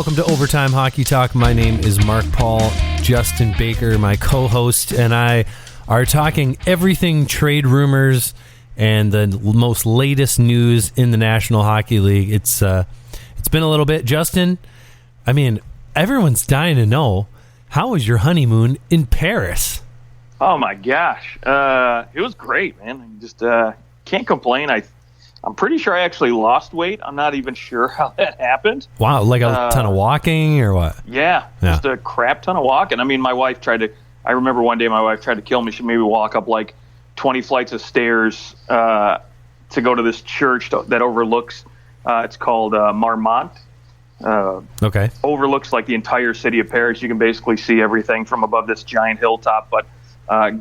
welcome to Overtime Hockey Talk. My name is Mark Paul. Justin Baker, my co-host, and I are talking everything trade rumors and the most latest news in the National Hockey League. It's been a little bit. Justin, I mean, everyone's dying to know, how was your honeymoon in Paris? Oh my gosh, it was great, man. I just can't complain. I'm pretty sure I actually lost weight. I'm not even sure how that happened. Wow, like a ton of walking or what? Yeah, just a crap ton of walking. I mean, I remember one day my wife tried to kill me. She made me walk up like 20 flights of stairs to go to this church that overlooks, it's called Marmont. Okay. Overlooks like the entire city of Paris. You can basically see everything from above this giant hilltop, but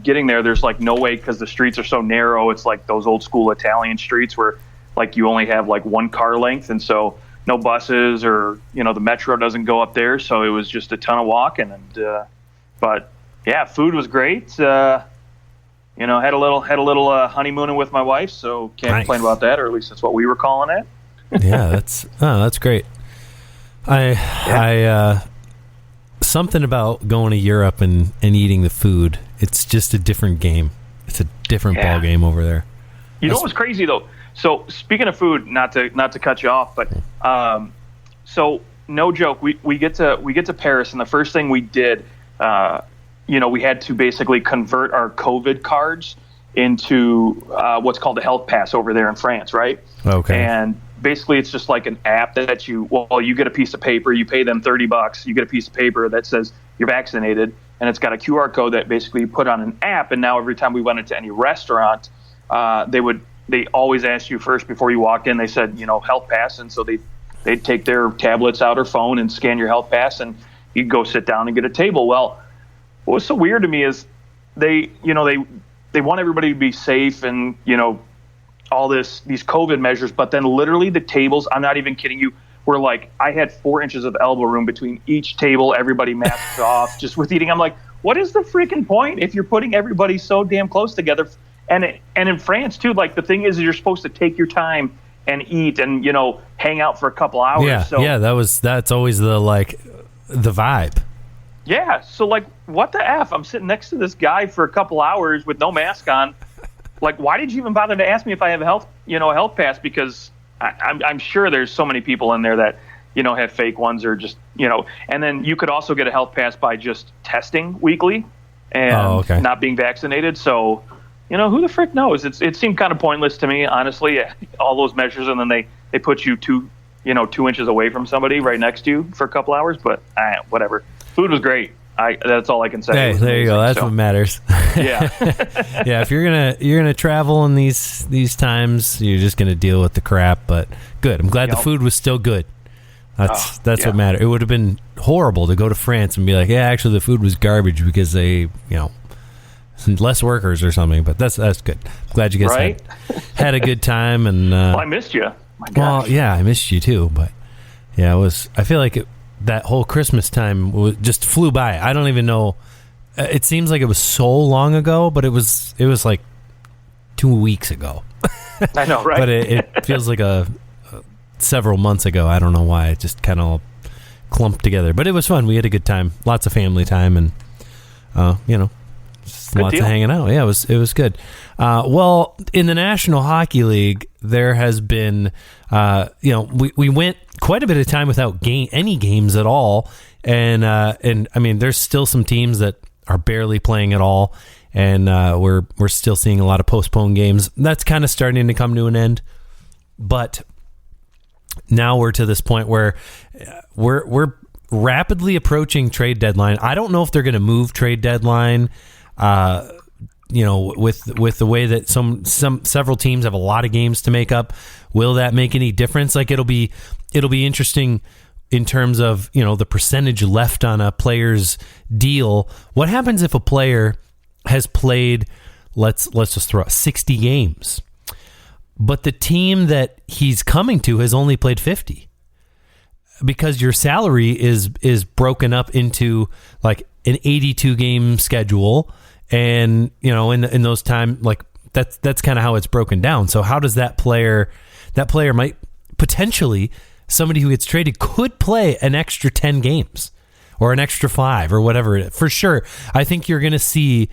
getting there's like no way because the streets are so narrow. It's like those old school Italian streets where like you only have like one car length, and so no buses or the metro doesn't go up there. So it was just a ton of walking, and but yeah, food was great. Had a little honeymooning with my wife, so can't complain about that, or at least that's what we were calling it. Yeah, that's great. I something about going to Europe and eating the food. It's just a different game. It's a different ball game over there. You know what was crazy though? So speaking of food, not to cut you off, but so no joke, we get to Paris, and the first thing we did, we had to basically convert our COVID cards into what's called a health pass over there in France, right? Okay. And basically it's just like an app that you get a piece of paper, you pay them $30, you get a piece of paper that says you're vaccinated, and it's got a QR code that basically you put on an app. And now every time we went into any restaurant, they always asked you first before you walked in, they said, health pass. And so they'd take their tablets out or phone and scan your health pass, and you'd go sit down and get a table. Well, what was so weird to me is they want everybody to be safe and, all these COVID measures, but then literally the tables, I'm not even kidding you, were like, I had 4 inches of elbow room between each table, everybody masked off just with eating. I'm like, what is the freaking point if you're putting everybody so damn close together? And in France too, like the thing is you're supposed to take your time and eat and, hang out for a couple hours. Yeah, that's always the vibe. Yeah, so like, what the F? I'm sitting next to this guy for a couple hours with no mask on. Like, why did you even bother to ask me if I have a health pass? Because I'm sure there's so many people in there that, have fake ones or just, and then you could also get a health pass by just testing weekly and not being vaccinated. So, who the frick knows? It seemed kind of pointless to me, honestly, all those measures. And then they put you 2 inches away from somebody right next to you for a couple hours, but whatever. Food was great. That's all I can say. Hey, there you go. That's what matters. Yeah. Yeah. If you're gonna travel in these times, you're just gonna deal with the crap. But good. I'm glad the food was still good. That's what mattered. It would have been horrible to go to France and be like, yeah, actually the food was garbage because they, less workers or something. But that's good. I'm glad you guys had a good time. And well, I missed you. My gosh. Well, yeah, I missed you too. But yeah, I feel like that whole Christmas time just flew by. I don't even know. It seems like it was so long ago, but it was like 2 weeks ago. I know, right? But it feels like several months ago. I don't know why. It just kind of clumped together. But it was fun. We had a good time. Lots of family time and, lots of hanging out. Yeah, it was good. Well, in the National Hockey League, there has been, we went quite a bit of time without any games at all. And I mean, there's still some teams that are barely playing at all. And we're still seeing a lot of postponed games. That's kind of starting to come to an end. But now we're to this point where we're rapidly approaching trade deadline. I don't know if they're going to move trade deadline. With the way that several teams have a lot of games to make up, will that make any difference? Like it'll be interesting in terms of, the percentage left on a player's deal. What happens if a player has played, let's just throw out 60 games, but the team that he's coming to has only played 50? Because your salary is broken up into like an 82 game schedule. And, in those time, like that's kind of how it's broken down. So how does that player might potentially somebody who gets traded could play an extra 10 games or an extra 5 or whatever it is. For sure, I think you're going to see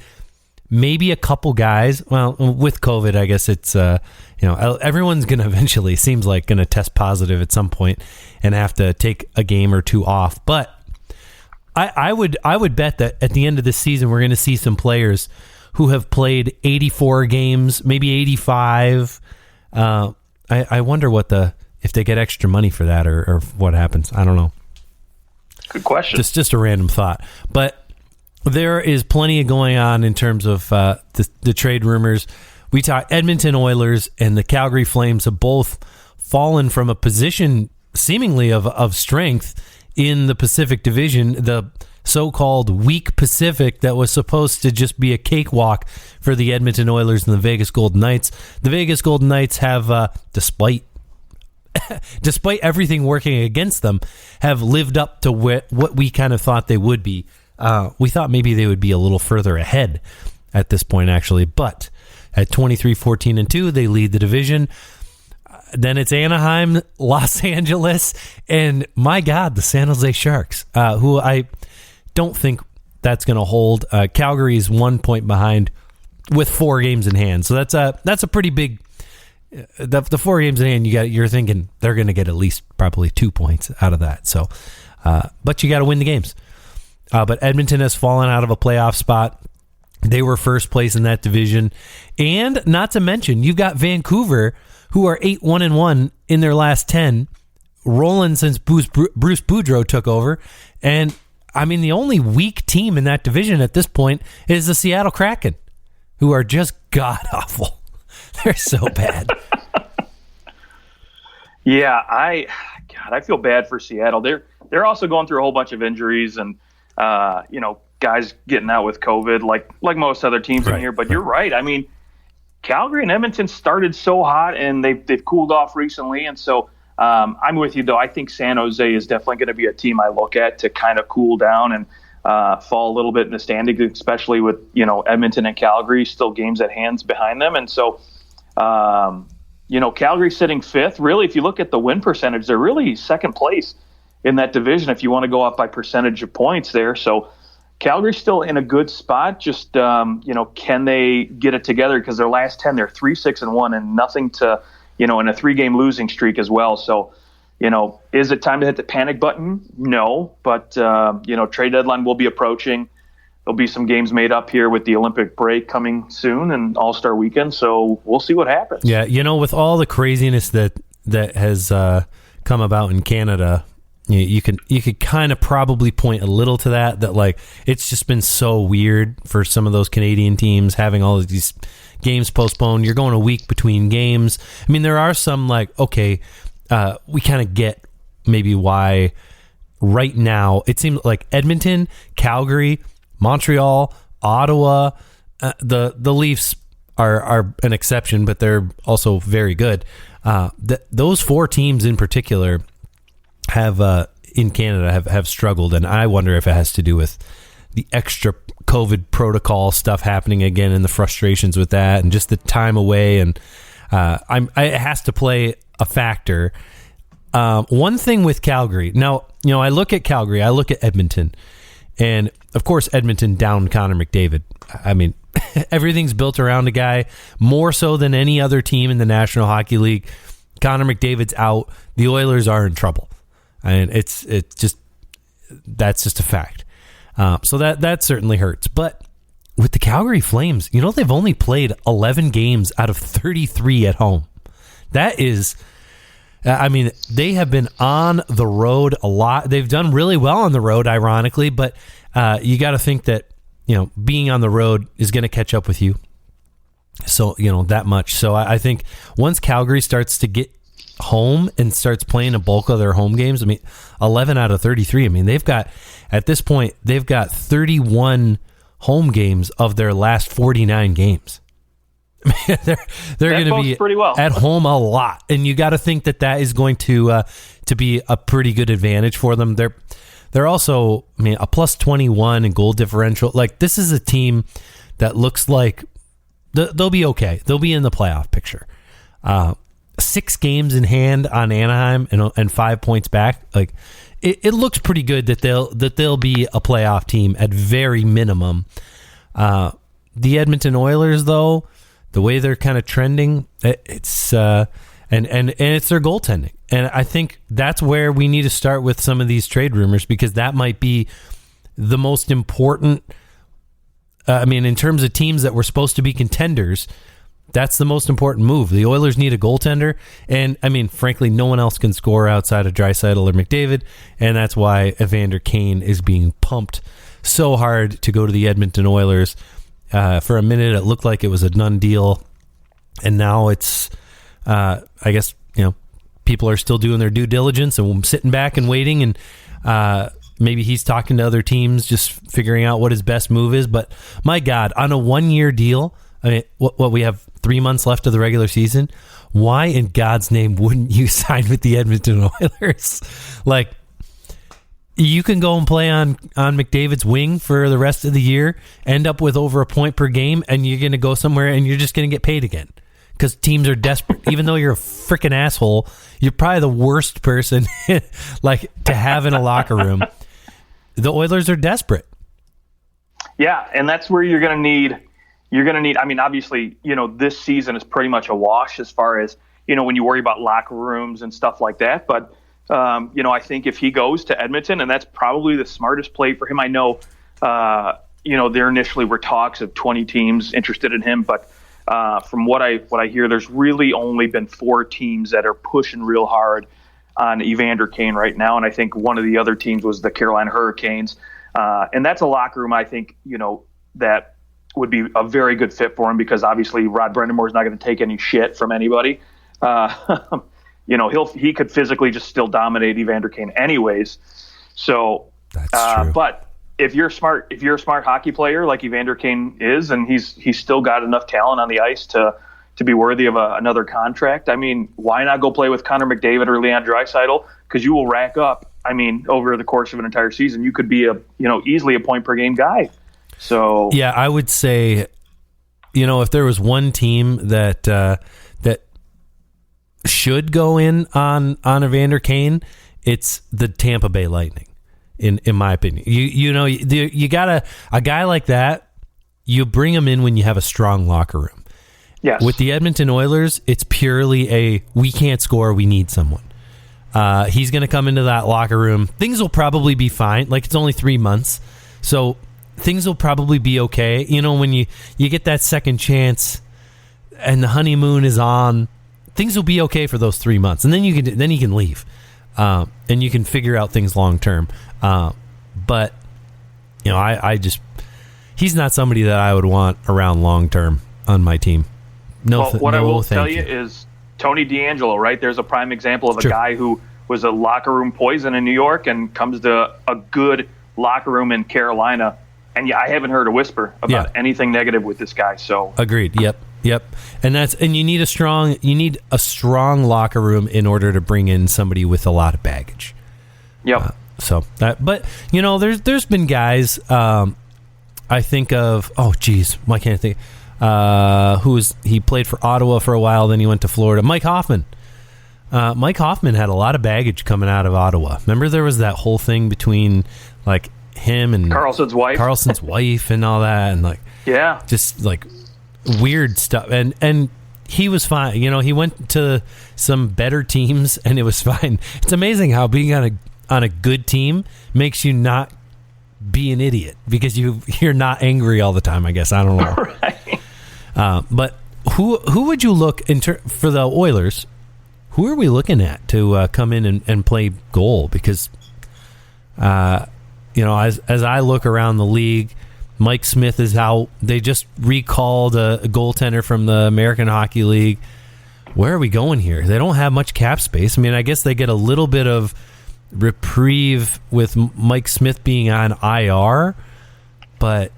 maybe a couple guys. Well, with COVID, I guess it's, everyone's going to eventually, seems like, going to test positive at some point and have to take a game or two off. But I would bet that at the end of the season, we're going to see some players who have played 84 games, maybe 85. I wonder if they get extra money for that or what happens. I don't know. Good question. Just a random thought. But there is plenty of going on in terms of the trade rumors. We talk Edmonton Oilers and the Calgary Flames have both fallen from a position seemingly of strength in the Pacific Division, the so-called weak Pacific that was supposed to just be a cakewalk for the Edmonton Oilers and the Vegas Golden Knights. The Vegas Golden Knights have, despite everything working against them, have lived up to what we kind of thought they would be. We thought maybe they would be a little further ahead at this point, actually. But at 23-14-2, they lead the division. Then it's Anaheim, Los Angeles, and my God, the San Jose Sharks, who I don't think that's going to hold. Calgary is 1 point behind with 4 games in hand, so that's a pretty big. The 4 games in hand, you're thinking they're going to get at least probably 2 points out of that. So, but you got to win the games. But Edmonton has fallen out of a playoff spot. They were first place in that division, and not to mention you've got Vancouver, who are 8-1-1 in their last 10, rolling since Bruce Boudreau took over. And, I mean, the only weak team in that division at this point is the Seattle Kraken, who are just god-awful. They're so bad. Yeah, I feel bad for Seattle. They're also going through a whole bunch of injuries and, guys getting out with COVID like most other teams in here. But you're right. I mean, Calgary and Edmonton started so hot, and they've cooled off recently. And so I'm with you, though. I think San Jose is definitely going to be a team I look at to kind of cool down and fall a little bit in the standings, especially with, Edmonton and Calgary still games at hands behind them. And so, Calgary sitting 5th. Really, if you look at the win percentage, they're really second place in that division if you want to go up by percentage of points there. So Calgary's still in a good spot. Just, can they get it together? Because their last 10, they're 3-6-1 and nothing to, in a 3-game losing streak as well. So, is it time to hit the panic button? No, but, trade deadline will be approaching. There'll be some games made up here with the Olympic break coming soon and All-Star weekend. So we'll see what happens. Yeah. With all the craziness that has come about in Canada, you could kind of probably point a little to that like it's just been so weird for some of those Canadian teams having all of these games postponed. You're going a week between games. I mean, there are some we kind of get maybe why right now it seems like Edmonton, Calgary, Montreal, Ottawa, the Leafs are an exception, but they're also very good. Those 4 teams in particular have in Canada have struggled, and I wonder if it has to do with the extra COVID protocol stuff happening again and the frustrations with that and just the time away, and it has to play a factor. One thing with Calgary, now, I look at Calgary, I look at Edmonton, and of course Edmonton downed Connor McDavid. I mean, everything's built around a guy more so than any other team in the National Hockey League. Connor McDavid's out. The Oilers are in trouble. And that's just a fact. So that certainly hurts. But with the Calgary Flames, they've only played 11 games out of 33 at home. That is, they have been on the road a lot. They've done really well on the road, ironically, but you got to think that, being on the road is going to catch up with you. So, that much. So I think once Calgary starts to get home and starts playing a bulk of their home games, 11 out of 33. At this point, they've got 31 home games of their last 49 games. They're going to be pretty well at home a lot, and you got to think that is going to be a pretty good advantage for them. They're also, a plus 21 in goal differential. Like, this is a team that looks like they'll be okay. They'll be in the playoff picture. 6 games in hand on Anaheim and 5 points back. Like it looks pretty good that they'll be a playoff team at very minimum. The Edmonton Oilers, though, the way they're kind of trending, it's and it's their goaltending, and I think that's where we need to start with some of these trade rumors, because that might be the most important. In terms of teams that were supposed to be contenders, that's the most important move. The Oilers need a goaltender, and frankly, no one else can score outside of Draisaitl or McDavid, and that's why Evander Kane is being pumped so hard to go to the Edmonton Oilers. For a minute, it looked like it was a done deal, and now it's, I guess, people are still doing their due diligence and sitting back and waiting, and maybe he's talking to other teams, just figuring out what his best move is. But my God, on a 1-year deal, what we have 3 months left of the regular season, why in God's name wouldn't you sign with the Edmonton Oilers? Like, you can go and play on McDavid's wing for the rest of the year, end up with over a point per game, and you're going to go somewhere and you're just going to get paid again because teams are desperate. Even though you're a freaking asshole, you're probably the worst person like to have in a locker room. The Oilers are desperate. Yeah, and that's where you're going to need. Obviously, this season is pretty much a wash as far as, when you worry about locker rooms and stuff like that. But I think if he goes to Edmonton, and that's probably the smartest play for him. I know, there initially were talks of 20 teams interested in him, but from what I hear, there's really only been 4 teams that are pushing real hard on Evander Kane right now, and I think one of the other teams was the Carolina Hurricanes, and that's a locker room I think that would be a very good fit for him, because obviously Rod Brind'Amour is not going to take any shit from anybody. He could physically just still dominate Evander Kane anyways. So that's true. But if you're a smart hockey player like Evander Kane is, and he's still got enough talent on the ice to be worthy of another contract, why not go play with Connor McDavid or Leon Draisaitl? Because you will rack up. Over the course of an entire season, you could be easily a point per game guy. So yeah, I would say, if there was one team that should go in on Evander Kane, it's the Tampa Bay Lightning, in my opinion. You got a guy like that, you bring him in when you have a strong locker room. Yes. With the Edmonton Oilers, it's purely we can't score, we need someone. He's going to come into that locker room. Things will probably be fine. Like, it's only 3 months, so things will probably be okay. When you get that second chance and the honeymoon is on, things will be okay for those 3 months, and then you can leave, and you can figure out things long term. But he's not somebody that I would want around long term on my team. What I will tell you is Tony DeAngelo, right? There's a prime example of a guy who was a locker room poison in New York and comes to a good locker room in Carolina, and I haven't heard a whisper about anything negative with this guy. So agreed. Yep. And you need a strong locker room in order to bring in somebody with a lot of baggage. Yep. There's been guys. I think of why can't I think? He played for Ottawa for a while, then he went to Florida. Mike Hoffman. Mike Hoffman had a lot of baggage coming out of Ottawa. Remember, there was that whole thing between like him and Carlson's wife and all that, and just like weird stuff. And he was fine. He went to some better teams, and it was fine. It's amazing how being on a good team makes you not be an idiot, because you're not angry all the time, I guess. I don't know. Right. But who would you look for the Oilers? Who are we looking at to come in and play goal? Because as I look around the league, Mike Smith is out. They just recalled a goaltender from the American Hockey League. Where are we going here? They don't have much cap space. I guess they get a little bit of reprieve with Mike Smith being on IR, but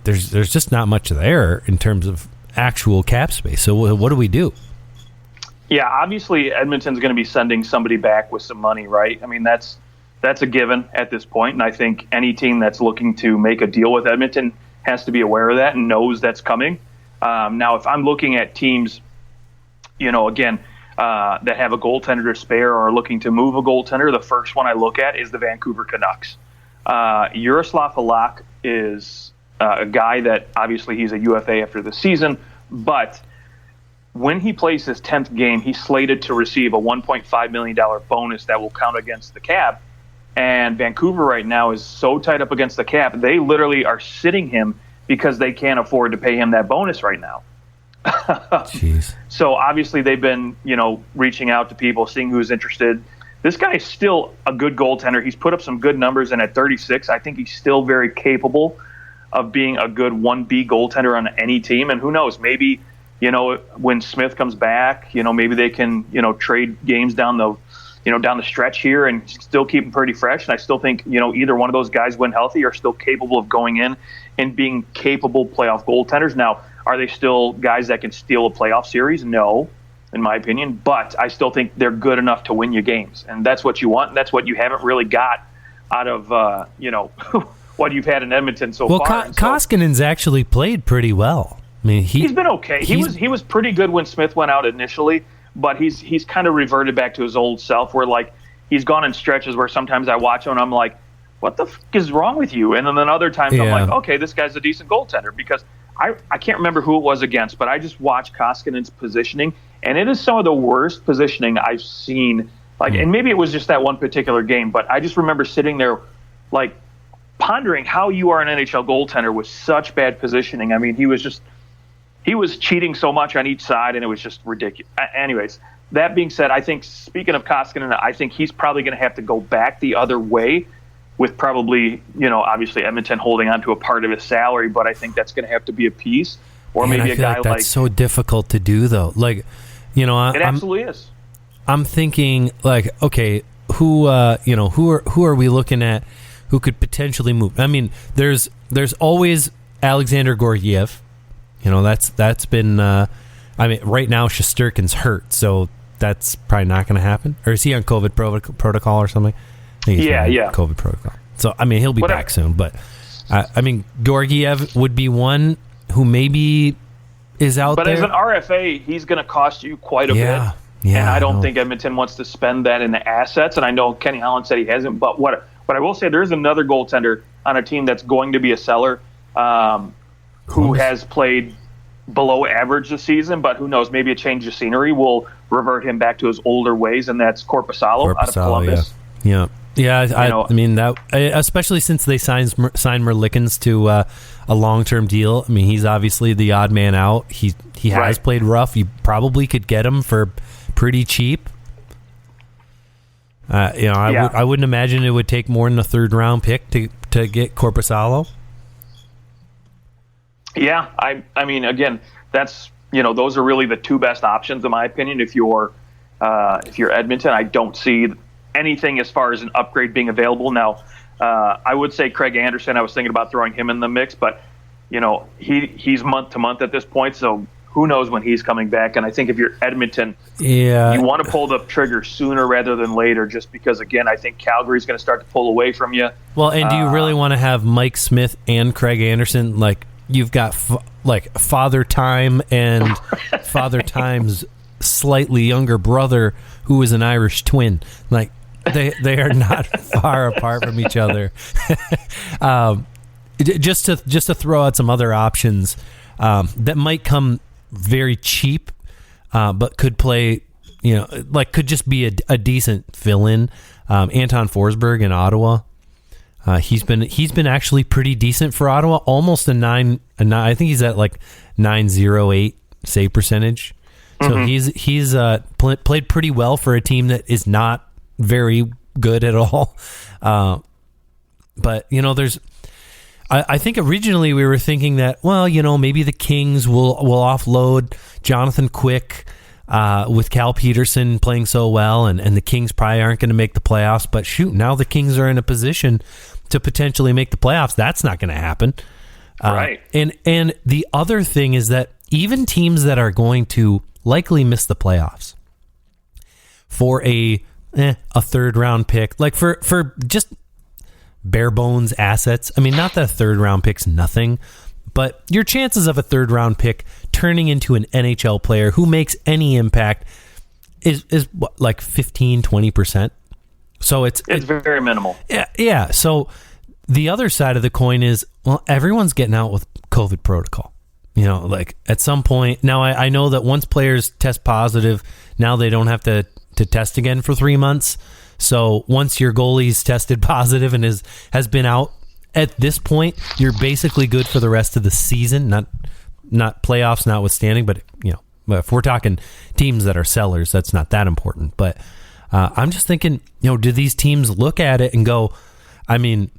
there's just not much there in terms of actual cap space. So what do we do? Yeah, obviously Edmonton's going to be sending somebody back with some money, right? That's a given at this point, and I think any team that's looking to make a deal with Edmonton has to be aware of that and knows that's coming. Now, if I'm looking at teams again, that have a goaltender to spare or are looking to move a goaltender, the first one I look at is the Vancouver Canucks. Jaroslav Halak is a guy that obviously he's a UFA after the season, but when he plays his 10th game, he's slated to receive a $1.5 million bonus that will count against the cap. And Vancouver right now is so tight up against the cap, they literally are sitting him because they can't afford to pay him that bonus right now. Jeez. So obviously they've been, reaching out to people, seeing who's interested. This guy is still a good goaltender. He's put up some good numbers, and at 36, I think he's still very capable of being a good 1B goaltender on any team. And who knows, maybe, when Smith comes back, maybe they can, trade games down the stretch here and still keep him pretty fresh. And I still think, either one of those guys, when healthy, are still capable of going in and being capable playoff goaltenders. Now, are they still guys that can steal a playoff series? No, in my opinion. But I still think they're good enough to win you games. And that's what you want. And that's what you haven't really got out of, what you've had in Edmonton so far. Well, Koskinen's actually played pretty well. I mean, he's been okay. He was pretty good when Smith went out initially, but he's kind of reverted back to his old self where, like, he's gone in stretches where sometimes I watch him and I'm like, what the f*** is wrong with you? And then other times I'm like, okay, this guy's a decent goaltender, because I can't remember who it was against, but I just watched Koskinen's positioning, and it is some of the worst positioning I've seen. Like, and maybe it was just that one particular game, but I just remember sitting there, like, pondering how you are an NHL goaltender with such bad positioning. I mean, he was cheating so much on each side, and it was just ridiculous. Anyways, that being said, I think, speaking of Koskinen, I think he's probably going to have to go back the other way, with probably, obviously Edmonton holding on to a part of his salary, but I think that's going to have to be a piece, or maybe a guy like that's so difficult to do, though. Like, it absolutely is. I'm thinking, like, okay, who are we looking at who could potentially move? I mean, there's always Alexander Georgiev. That's been. I mean, right now Shesterkin's hurt, so that's probably not going to happen. Or is he on COVID protocol or something? Yeah. COVID protocol. So, I mean, he'll be back soon. But, I mean, Georgiev would be one who maybe is out there. But as an RFA, he's going to cost you quite a bit. Yeah, and I don't think Edmonton wants to spend that in the assets. And I know Kenny Holland said he hasn't. But what I will say, there's another goaltender on a team that's going to be a seller who has played below average this season. But who knows, maybe a change of scenery will revert him back to his older ways, and that's Korpisalo out of Columbus. Yeah. I mean, that, especially since they signed Merlikins to a long-term deal. I mean, he's obviously the odd man out. He has played rough. You probably could get him for pretty cheap. I wouldn't imagine it would take more than a third-round pick to get Korpisalo. Yeah, I mean, again, that's those are really the two best options in my opinion. If you're Edmonton, I don't see anything as far as an upgrade being available. Now, I would say Craig Anderson, I was thinking about throwing him in the mix, but, he's month to month at this point, so who knows when he's coming back. And I think if you're Edmonton, you want to pull the trigger sooner rather than later, just because, again, I think Calgary's going to start to pull away from you. Well, and do you really want to have Mike Smith and Craig Anderson? Like, you've got, Father Time and Father Time's slightly younger brother who is an Irish twin. Like, they are not far apart from each other. Just to throw out some other options that might come very cheap, but could play, could just be a decent fill-in. Anton Forsberg in Ottawa. He's been actually pretty decent for Ottawa. Almost a 9. I think he's at like 9.08 save percentage. So he's played pretty well for a team that is not very good at all. But I think originally we were thinking that, well, maybe the Kings will offload Jonathan Quick with Cal Peterson playing so well, and the Kings probably aren't going to make the playoffs. But shoot, now the Kings are in a position to potentially make the playoffs. That's not going to happen. Right. And the other thing is that even teams that are going to likely miss the playoffs for a third round pick, like for just bare bones assets. I mean, not that a third round pick's nothing, But your chances of a third-round pick turning into an NHL player who makes any impact is what, like 15, 20%. So it's very minimal. Yeah. So the other side of the coin is, well, everyone's getting out with COVID protocol. Like at some point, now I know that once players test positive, now they don't have to test again for 3 months. So once your goalie's tested positive and has been out, at this point, you're basically good for the rest of the season, not playoffs notwithstanding, but if we're talking teams that are sellers, that's not that important. But I'm just thinking, do these teams look at it and go, I mean,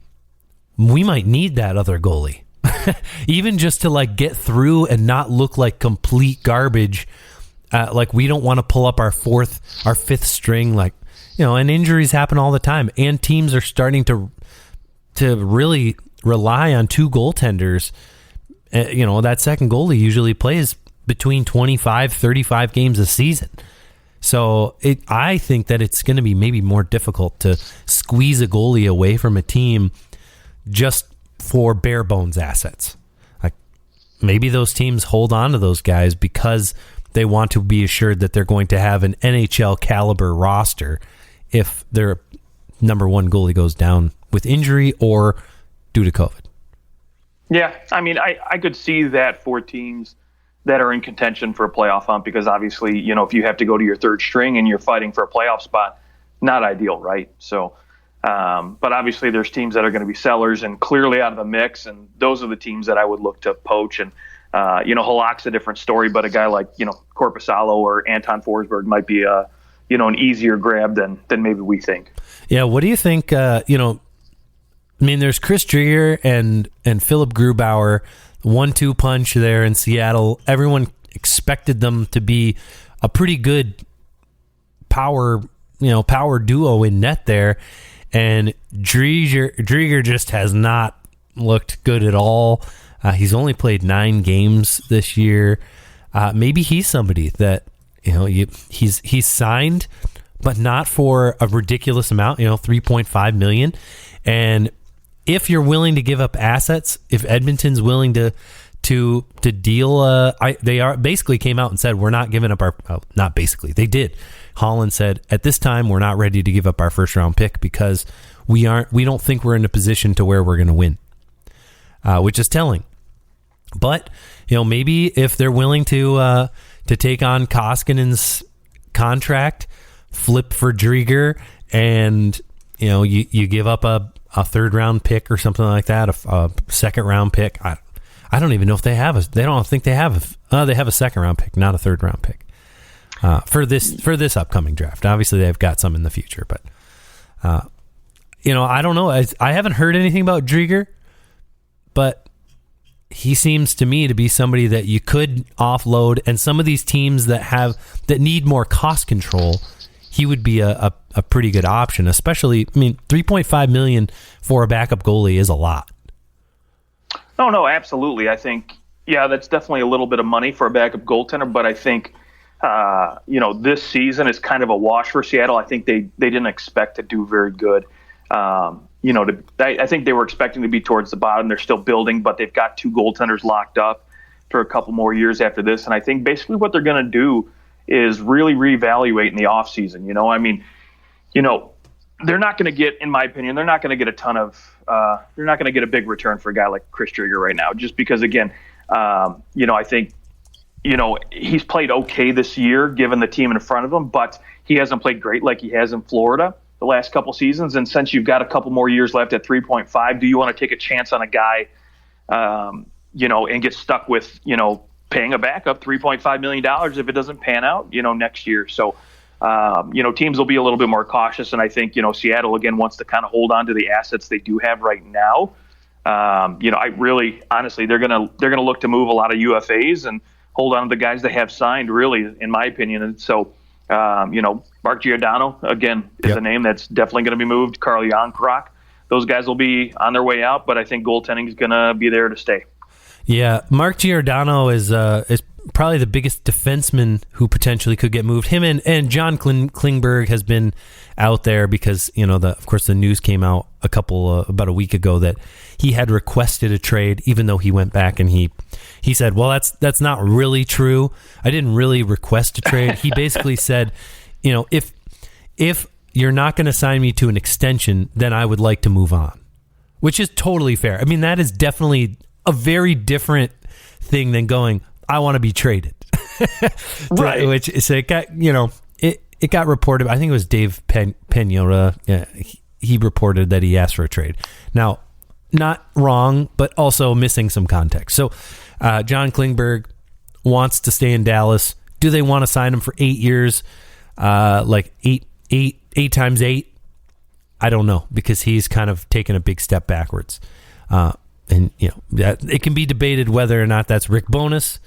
we might need that other goalie, even just to like get through and not look like complete garbage. Like we don't want to pull up our fifth string, and injuries happen all the time, and teams are starting to really rely on two goaltenders. That second goalie usually plays between 25, 35 games a season. So I think that it's going to be maybe more difficult to squeeze a goalie away from a team just for bare bones assets. Like maybe those teams hold on to those guys because they want to be assured that they're going to have an NHL caliber roster if their number one goalie goes down with injury or due to COVID. Yeah, I mean, I could see that for teams that are in contention for a playoff hunt, because obviously, if you have to go to your third string and you're fighting for a playoff spot, not ideal, right? So, but obviously there's teams that are going to be sellers and clearly out of the mix, and those are the teams that I would look to poach. And, Halak's a different story, but a guy like, Korpisalo or Anton Forsberg might be an easier grab than maybe we think. Yeah, what do you think, there's Chris Driedger and Philip Grubauer, 1-2 punch there in Seattle. Everyone expected them to be a pretty good power duo in net there. And Driedger just has not looked good at all. He's only played 9 games this year. Maybe he's somebody that, he's signed, but not for a ridiculous amount, $3.5 million. And if you're willing to give up assets, if Edmonton's willing to deal, they are basically came out and said, we're not giving up not basically, they did. Holland said, at this time, we're not ready to give up our first round pick because we don't think we're in a position to where we're going to win, which is telling. But, maybe if they're willing to take on Koskinen's contract, flip for Driedger, and, you give up a third round pick or something like that, a second round pick. I don't even know if they have they have a second round pick, not a third round pick for this upcoming draft. Obviously they've got some in the future, but I don't know. I haven't heard anything about Driedger, but he seems to me to be somebody that you could offload, and some of these teams that need more cost control, he would be a pretty good option, especially, $3.5 million for a backup goalie is a lot. No, absolutely. I think, that's definitely a little bit of money for a backup goaltender, but I think, this season is kind of a wash for Seattle. I think they didn't expect to do very good. I think they were expecting to be towards the bottom. They're still building, but they've got 2 goaltenders locked up for a couple more years after this. And I think basically what they're going to do is really reevaluate in the offseason. They're not going to get, in my opinion, they're not going to get a ton of, they're not going to get a big return for a guy like Chris Driedger right now, just because, again, I think, he's played okay this year given the team in front of him, but he hasn't played great like he has in Florida the last couple seasons. And since you've got a couple more years left at 3.5, do you want to take a chance on a guy, and get stuck with, paying a backup $3.5 million if it doesn't pan out, next year? So, teams will be a little bit more cautious. And I think, Seattle, again, wants to kind of hold on to the assets they do have right now. I really, honestly, they're going to look to move a lot of UFAs and hold on to the guys they have signed, really, in my opinion. And so, Mark Giordano, again, is a name that's definitely going to be moved. Carl Jankrok, those guys will be on their way out, but I think goaltending is going to be there to stay. Yeah, Mark Giordano is probably the biggest defenseman who potentially could get moved. Him and John Klingberg has been out there because, of course, the news came out about a week ago that he had requested a trade, even though he went back and he said, well, that's not really true. I didn't really request a trade. He basically said, if you're not going to sign me to an extension, then I would like to move on, which is totally fair. I mean, that is definitely a very different thing than going, I want to be traded. Right. Which so it got, it got reported. I think it was Dave Penora. Yeah, he reported that he asked for a trade. Now, not wrong, but also missing some context. So, John Klingberg wants to stay in Dallas. Do they want to sign him for 8 years? Like eight times 8? I don't know, because he's kind of taken a big step backwards. And it can be debated whether or not that's Rick Bowness,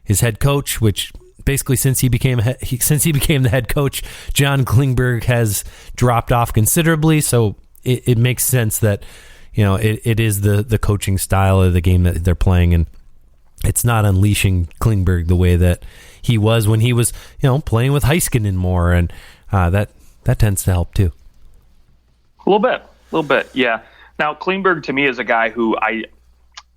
his head coach, which basically since he became the head coach, John Klingberg has dropped off considerably. So it makes sense that it is the coaching style of the game that they're playing, and it's not unleashing Klingberg the way that he was when he was playing with Heiskanen more, and that tends to help too. A little bit, yeah. Now, Klingberg to me is a guy who and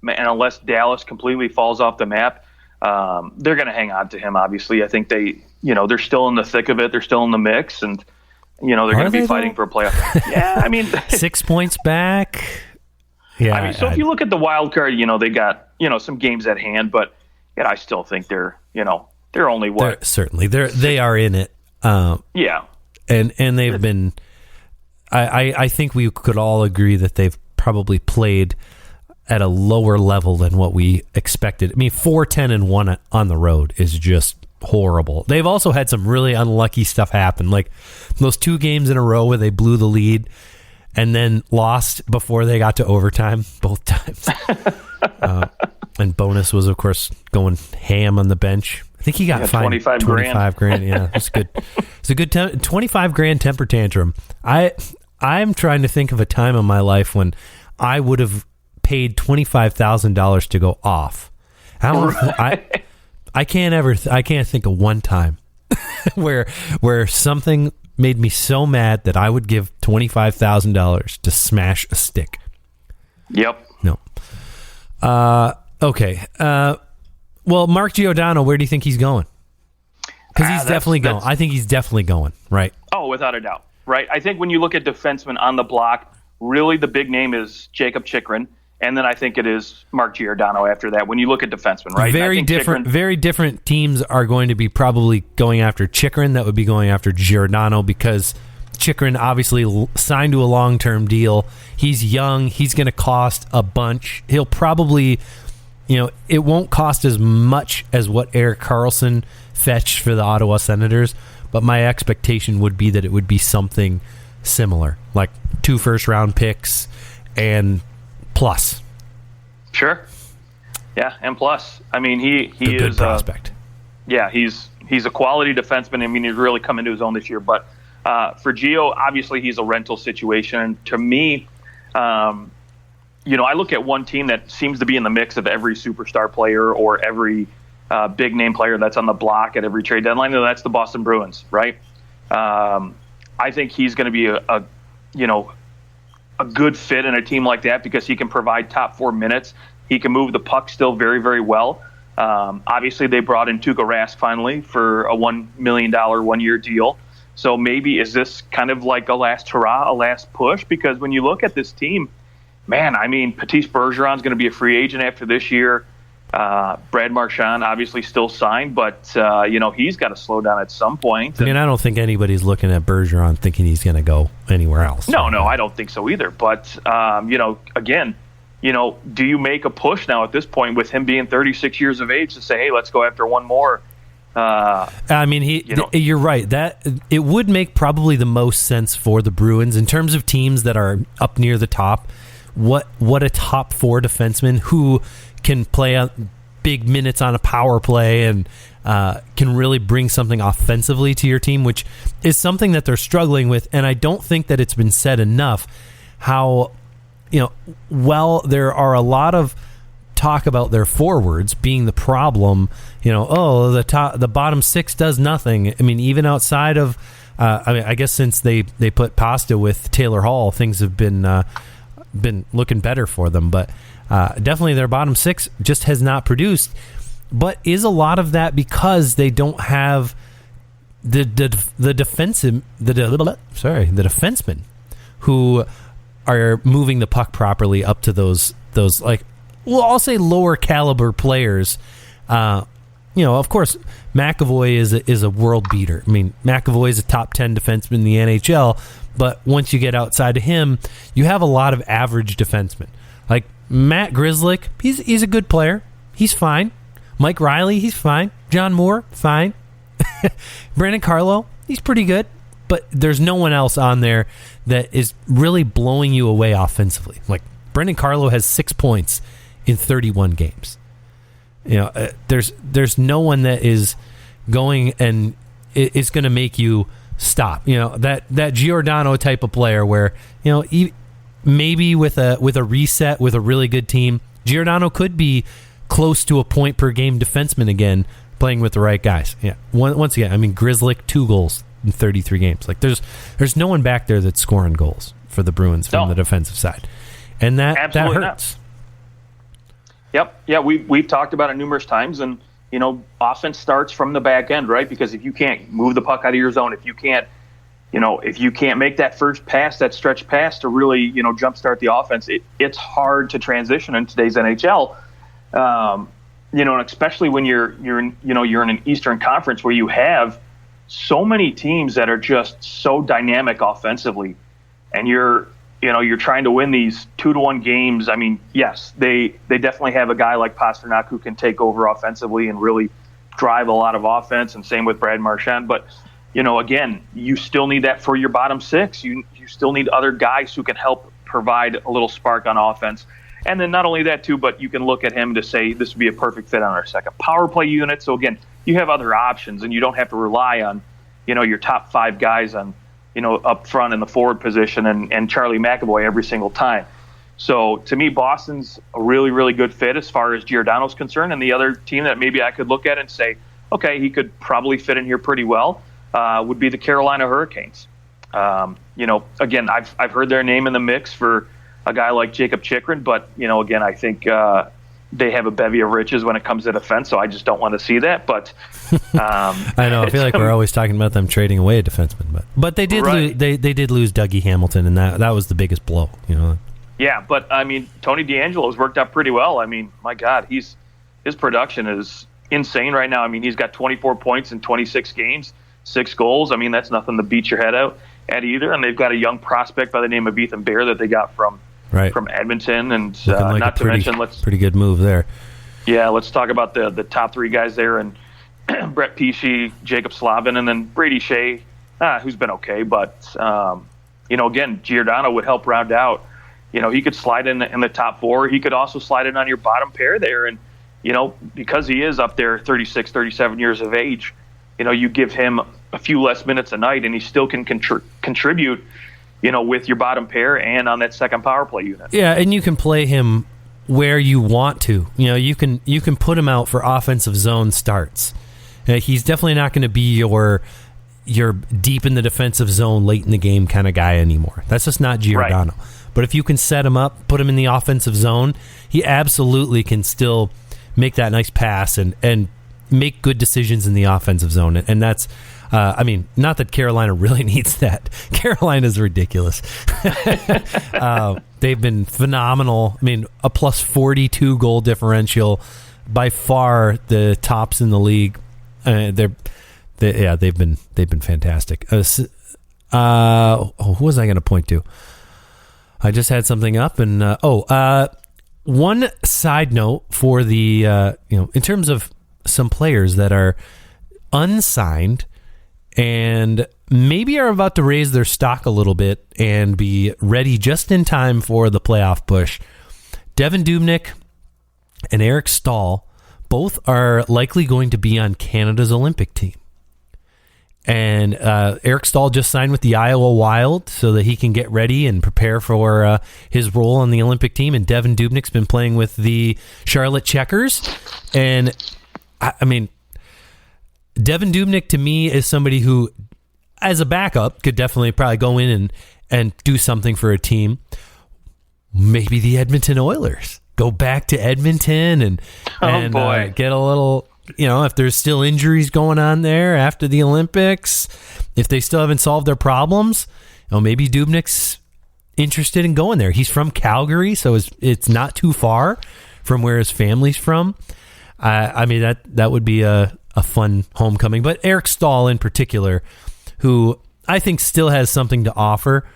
unless Dallas completely falls off the map, they're going to hang on to him. Obviously, I think they're still in the thick of it. They're still in the mix, and they're going to be fighting for a playoff. Yeah, I mean, 6 points back. Yeah, I mean, so if you look at the wild card, they got some games at hand, but I still think they're only what certainly they are in it. Yeah, and they've been. I think we could all agree that they've probably played at a lower level than what we expected. I mean, 4-10-1 on the road is just horrible. They've also had some really unlucky stuff happen, like those 2 games in a row where they blew the lead and then lost before they got to overtime both times. And Bonus was, of course, going ham on the bench. I think he got fined $25 grand. Yeah, that's good. It's a good $25,000 temper tantrum. I'm trying to think of a time in my life when I would have paid $25,000 to go off. I can't think of one time where something made me so mad that I would give $25,000 to smash a stick. Yep. No. Okay. Well, Mark Giordano, where do you think he's going? Because he's definitely going. I think he's definitely going, right? Oh, without a doubt. Right. I think when you look at defensemen on the block, really the big name is Jacob Chychrun, and then I think it is Mark Giordano after that. When you look at defensemen, right? Very different teams are going to be probably going after Chychrun. That would be going after Giordano because Chychrun obviously signed to a long-term deal. He's young. He's going to cost a bunch. He'll probably, it won't cost as much as what Erik Karlsson fetched for the Ottawa Senators, but my expectation would be that it would be something similar, like 2 first-round picks and plus. Sure. Yeah, and plus. I mean, he is a good prospect. He's a quality defenseman. I mean, he's really come into his own this year. But for Gio, obviously, he's a rental situation. And to me, I look at one team that seems to be in the mix of every superstar player or every big name player that's on the block at every trade deadline, and that's the Boston Bruins, right? I think he's going to be a good fit in a team like that because he can provide top 4 minutes. He can move the puck still very, very well. Obviously, they brought in Tuukka Rask finally for a $1 million 1-year deal. So maybe is this kind of like a last hurrah, a last push? Because when you look at this team, man, I mean, Patrice Bergeron's going to be a free agent after this year. Brad Marchand obviously still signed, but he's got to slow down at some point. I mean, I don't think anybody's looking at Bergeron thinking he's going to go anywhere else. No, I don't think so either. But again, do you make a push now at this point with him being 36 years of age to say, hey, let's go after one more? I mean, you're right. That it would make probably the most sense for the Bruins in terms of teams that are up near the top. What a top 4 defenseman who can play big minutes on a power play and can really bring something offensively to your team, which is something that they're struggling with. And I don't think that it's been said enough how, well, there are a lot of talk about their forwards being the problem. The bottom six does nothing. I mean, even outside of, I guess since they put Pasta with Taylor Hall, things have been looking better for them. But definitely their bottom six just has not produced. But is a lot of that because they don't have the defensemen who are moving the puck properly up to those I'll say lower caliber players. Of course, McAvoy is a world beater. I mean, McAvoy is a top 10 defenseman in the NHL, but once you get outside of him, you have a lot of average defensemen. Like Matt Grzelcyk, he's a good player. He's fine. Mike Riley, he's fine. John Moore, fine. Brandon Carlo, he's pretty good. But there's no one else on there that is really blowing you away offensively. Like Brandon Carlo has 6 points in 31 games. There's no one that is going and is going to make you stop. That Giordano type of player where maybe with a reset with a really good team, Giordano could be close to a point per game defenseman again, playing with the right guys. Yeah. Once again, I mean, Grzelcyk 2 goals in 33 games. Like there's no one back there that's scoring goals for the Bruins from the defensive side, and that hurts. Yep. Yeah, we've talked about it numerous times, and offense starts from the back end, right? Because if you can't move the puck out of your zone, if you can't make that first pass, that stretch pass to really jumpstart the offense, it's hard to transition in today's NHL. And especially when you're in an Eastern Conference where you have so many teams that are just so dynamic offensively, and you're trying to win these 2-1 games. I mean, yes, they definitely have a guy like Pasternak who can take over offensively and really drive a lot of offense, and same with Brad Marchand. But, again, you still need that for your bottom six. You still need other guys who can help provide a little spark on offense. And then not only that, too, but you can look at him to say this would be a perfect fit on our second power play unit. So, again, you have other options, and you don't have to rely on, your top 5 guys on, up front in the forward position and Charlie McAvoy every single time. So, to me, Boston's a really, really good fit as far as Giordano's concerned. And the other team that maybe I could look at and say, okay, he could probably fit in here pretty well, would be the Carolina Hurricanes. Again, I've heard their name in the mix for a guy like Jacob Chikrin, but, again, I think they have a bevy of riches when it comes to defense, so I just don't want to see that. But I know. I feel like we're always talking about them trading away a defenseman, but they did they did lose Dougie Hamilton, and that was the biggest blow. Yeah, but I mean, Tony DeAngelo's worked out pretty well. I mean, my God, his production is insane right now. I mean, he's got 24 points in 26 games, 6 goals. I mean, that's nothing to beat your head out at either. And they've got a young prospect by the name of Ethan Bear that they got from Edmonton, and like not to mention, pretty good move there. Yeah, let's talk about the top 3 guys there, and Brett Pesce, Jacob Slavin, and then Brady Shea, who's been okay, but again, Giordano would help round out. He could slide in the top 4. He could also slide in on your bottom pair there, and because he is up there 36, 37 years of age, you give him a few less minutes a night, and he still can contribute. With your bottom pair and on that second power play unit. Yeah, and you can play him where you want to. You can put him out for offensive zone starts. He's definitely not going to be your deep in the defensive zone late in the game kind of guy anymore. That's just not Giordano. Right. But if you can set him up, put him in the offensive zone, he absolutely can still make that nice pass and make good decisions in the offensive zone. And that's not that Carolina really needs that. Carolina's ridiculous. They've been phenomenal. I mean, a plus 42 goal differential, by far the tops in the league. They've been fantastic. Who was I going to point to? I just had something up, and one side note for the in terms of some players that are unsigned and maybe are about to raise their stock a little bit and be ready just in time for the playoff push. Devin Dubnick and Eric Stahl both are likely going to be on Canada's Olympic team. And Eric Stahl just signed with the Iowa Wild so that he can get ready and prepare for his role on the Olympic team. And Devin Dubnick's been playing with the Charlotte Checkers. And, I mean, Devin Dubnick to me is somebody who, as a backup, could definitely probably go in and do something for a team. Maybe the Edmonton Oilers. Go back to Edmonton and get a little... if there's still injuries going on there after the Olympics, if they still haven't solved their problems, maybe Dubnick's interested in going there. He's from Calgary, so it's not too far from where his family's from. I mean, that would be a fun homecoming. But Eric Stahl in particular, who I think still has something to offer.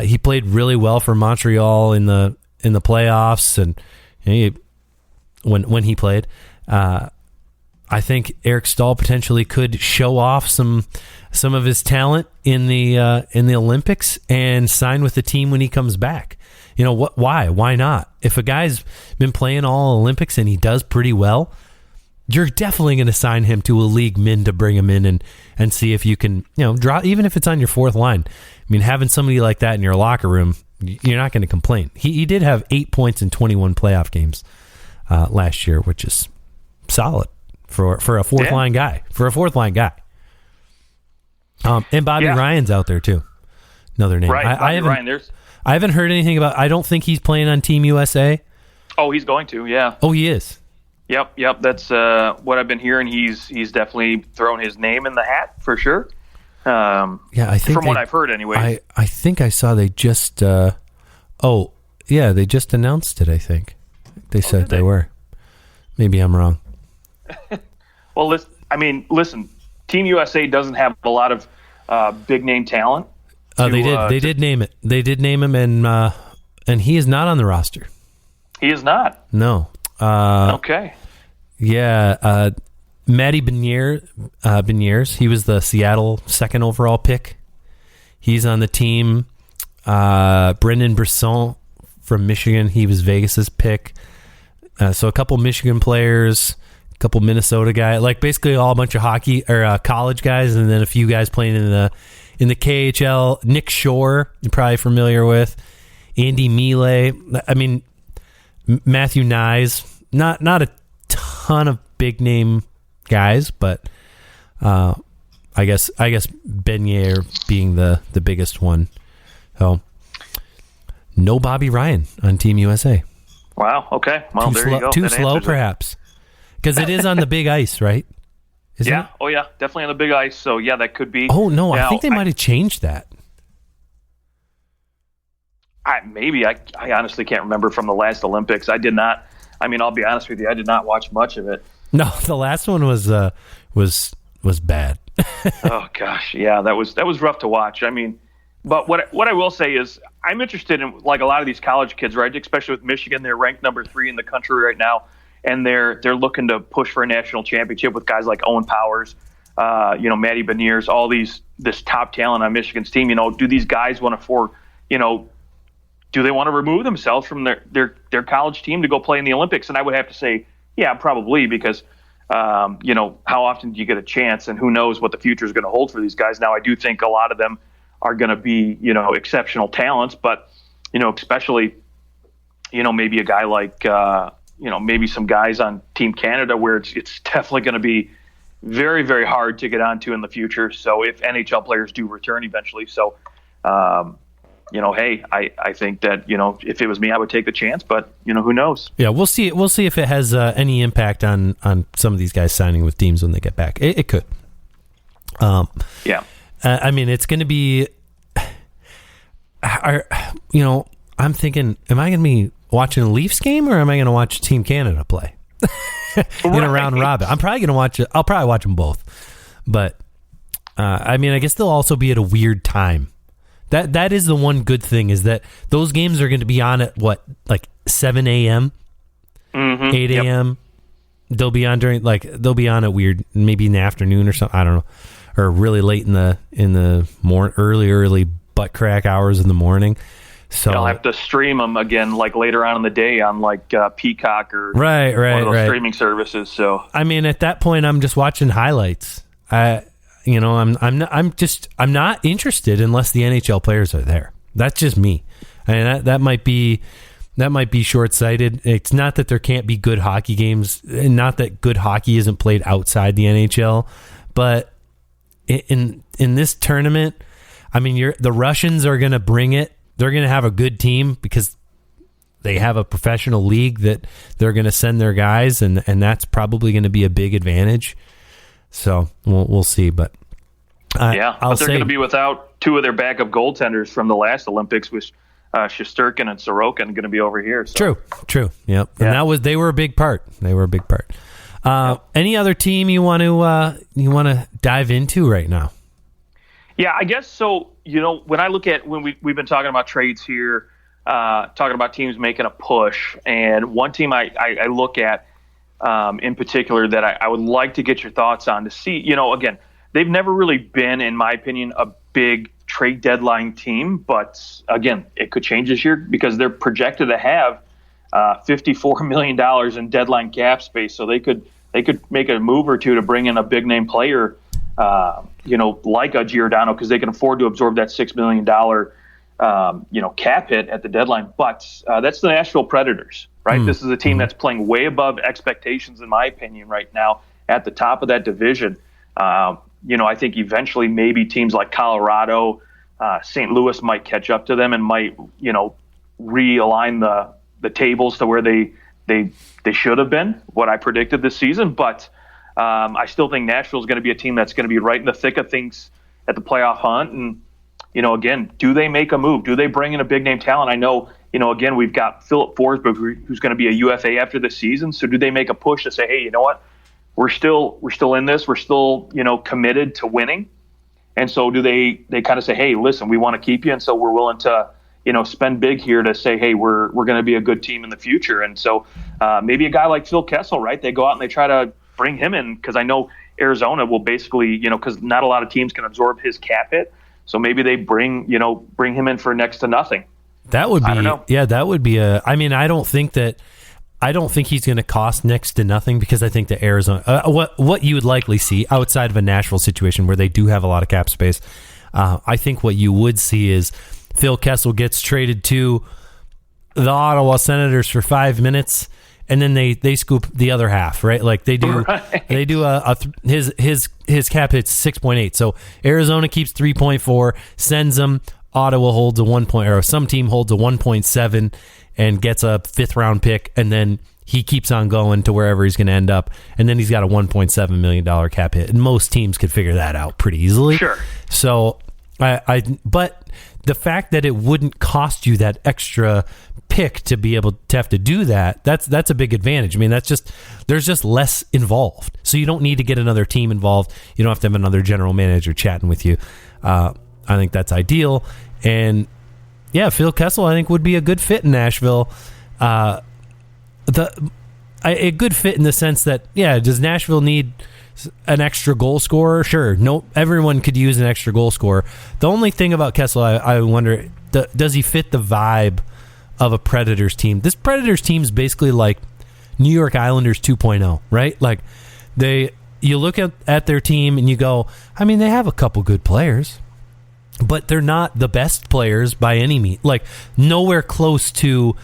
He played really well for Montreal in the playoffs, and when he played. I think Eric Stahl potentially could show off some of his talent in the Olympics and sign with the team when he comes back. Why not? If a guy's been playing all Olympics and he does pretty well, you're definitely going to sign him to a league min to bring him in and see if you can draw, even if it's on your fourth line. I mean, having somebody like that in your locker room, you're not going to complain. He did have 8 points in 21 playoff games last year, which is solid. For a fourth line guy. And Bobby Ryan's out there too. Another name. Right, Ryan. I haven't heard anything about. I don't think he's playing on Team USA. Oh, he's going to. Yeah. Oh, he is. Yep. That's what I've been hearing. He's definitely thrown his name in the hat for sure. I think what I've heard anyway. I think I saw they just. They just announced it. I think they said they were. Maybe I'm wrong. Well, listen. Team USA doesn't have a lot of big name talent. They did name it. They did name him, and he is not on the roster. He is not. No. Okay. Yeah. Matty Beniers. He was the Seattle second overall pick. He's on the team. Brendan Brisson from Michigan. He was Vegas's pick. So a couple Michigan players. Couple Minnesota guys, like basically all a bunch of hockey or college guys, and then a few guys playing in the KHL. Nick Shore, you're probably familiar with. Andy Miele. I mean, Matthew Nyes. Not a ton of big name guys, but I guess Benier being the biggest one. So no Bobby Ryan on Team USA. Wow. Okay. Well, there you go. Too slow, perhaps. Because it is on the big ice, right? Isn't it? Oh, yeah. Definitely on the big ice. So, yeah, that could be. Oh, no. I think they might have changed that. Maybe. I honestly can't remember from the last Olympics. I did not. I mean, I'll be honest with you. I did not watch much of it. No, the last one was bad. Oh, gosh. Yeah, that was rough to watch. I mean, but what I will say is I'm interested in, like, a lot of these college kids, right? Especially with Michigan. They're ranked number 3 in the country right now. And they're looking to push for a national championship with guys like Owen Powers, Matty Beniers, all this top talent on Michigan's team. Do these guys want to do they want to remove themselves from their college team to go play in the Olympics? And I would have to say, yeah, probably, because how often do you get a chance, and who knows what the future is going to hold for these guys? Now, I do think a lot of them are going to be exceptional talents, but especially maybe a guy like. Maybe some guys on Team Canada where it's definitely going to be very, very hard to get onto in the future. So if NHL players do return eventually. So, hey, I think that, if it was me, I would take the chance, but who knows? Yeah, we'll see. We'll see if it has any impact on some of these guys signing with teams when they get back. It could. Yeah. I mean, it's going to be, I'm thinking, am I going to be watching a Leafs game, or am I going to watch Team Canada play in a round robin? I'm probably going to watch it. I'll probably watch them both. But, I guess they'll also be at a weird time. That is the one good thing, is that those games are going to be on at, 7 a.m., 8 a.m.? Yep. They'll be on they'll be on at weird, maybe in the afternoon or something. I don't know. Or really late in the early butt crack hours in the morning. So I'll have to stream them again, later on in the day on Peacock or one of those streaming services. So at that point, I'm just watching highlights. I'm not interested unless the NHL players are there. That's just me. I mean, that might be short-sighted. It's not that there can't be good hockey games, and not that good hockey isn't played outside the NHL, but in this tournament, I mean, the Russians are going to bring it. They're going to have a good team because they have a professional league that they're going to send their guys, and that's probably going to be a big advantage. So we'll see, but but they're going to be without two of their backup goaltenders from the last Olympics, which Shesterkin and Sorokin going to be over here. So. True. Yep. And they were a big part. Any other team you want to dive into right now? Yeah, I guess so. When I look at when we've been talking about trades here, talking about teams making a push, and one team I look at in particular that I would like to get your thoughts on to see. Again, they've never really been, in my opinion, a big trade deadline team, but again, it could change this year because they're projected to have $54 million in deadline cap space, so they could make a move or two to bring in a big name player, like a Giordano, because they can afford to absorb that $6 million, cap hit at the deadline. But that's the Nashville Predators, right? This is a team that's playing way above expectations, in my opinion, right now at the top of that division. I think eventually maybe teams like Colorado, St. Louis might catch up to them and might, realign the tables to where they should have been, what I predicted this season. But I still think Nashville is going to be a team that's going to be right in the thick of things at the playoff hunt. And, again, do they make a move? Do they bring in a big name talent? I know, again, we've got Philip Forsberg, who's going to be a UFA after this season. So do they make a push to say, hey, you know what? We're still in this. We're still, committed to winning. And so do they kind of say, hey, listen, we want to keep you. And so we're willing to, spend big here to say, hey, we're going to be a good team in the future. And so maybe a guy like Phil Kessel, right? They go out and they try to bring him in because I know Arizona will basically, because not a lot of teams can absorb his cap hit. So maybe they bring him in for next to nothing. That would be, that would be I don't think he's going to cost next to nothing because I think that Arizona, what you would likely see outside of a Nashville situation where they do have a lot of cap space, I think what you would see is Phil Kessel gets traded to the Ottawa Senators for 5 minutes, and then they scoop the other half, right? Like they do, his cap hits 6.8. So Arizona keeps 3.4, sends him. Ottawa holds a 1 point, or some team holds a 1.7 and gets a 5th round pick, and then he keeps on going to wherever he's going to end up, and then he's got a $1.7 million cap hit, and most teams could figure that out pretty easily. Sure. So, but the fact that it wouldn't cost you that extra pick to be able to have to do that's a big advantage. I mean, there's just less involved, so you don't need to get another team involved. You don't have to have another general manager chatting with you. I think that's ideal, and yeah, Phil Kessel, I think, would be a good fit in Nashville. A good fit in the sense that, does Nashville need an extra goal scorer? Sure. No, everyone could use an extra goal scorer. The only thing about Kessel, I wonder, does he fit the vibe of a Predators team? This Predators team is basically like New York Islanders 2.0, right? Like you look at their team and you go, I mean, they have a couple good players, but they're not the best players by any means. Like nowhere close to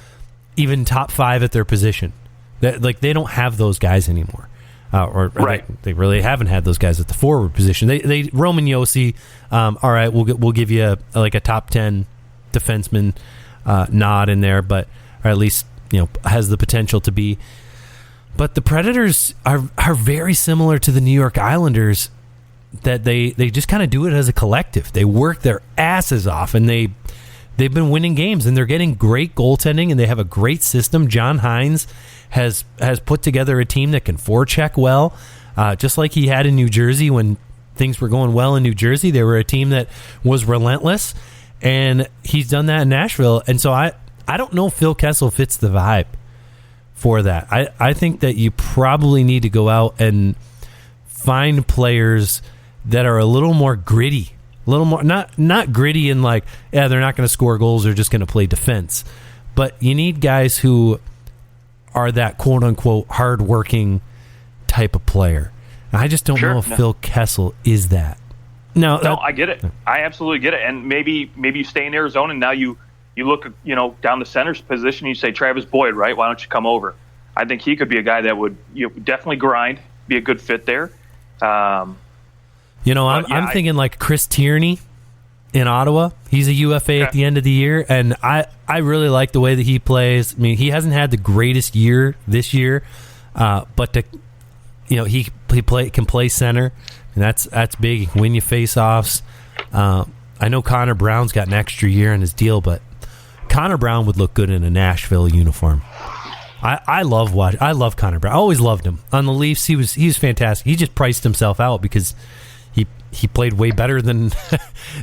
even top 5 at their position. They don't have those guys anymore, right? They really haven't had those guys at the forward position. They Roman Josi. All right, we'll give you a top 10 defenseman nod in there, but or at least has the potential to be. But the Predators are very similar to the New York Islanders. That they just kind of do it as a collective. They work their asses off, and they've been winning games, and they're getting great goaltending, and they have a great system. John Hines has put together a team that can forecheck well, just like he had in New Jersey when things were going well in New Jersey. They were a team that was relentless, and he's done that in Nashville. And so I don't know if Phil Kessel fits the vibe for that. I think that you probably need to go out and find players that are a little more gritty, a little more not gritty in like, they're not going to score goals, they're just going to play defense. But you need guys who are that quote unquote hardworking type of player. And I just don't know if Phil Kessel is that. No, I get it. I absolutely get it. And maybe you stay in Arizona, and now you look, down the center's position, and you say, Travis Boyd, right? Why don't you come over? I think he could be a guy that would definitely grind, be a good fit there. I'm thinking like Chris Tierney in Ottawa. He's a UFA at the end of the year, and I really like the way that he plays. I mean, he hasn't had the greatest year this year, but he can play center, and that's big. He can win you face-offs. I know Connor Brown's got an extra year in his deal, but Connor Brown would look good in a Nashville uniform. I love Connor Brown. I always loved him. On the Leafs, he was fantastic. He just priced himself out because he played way better than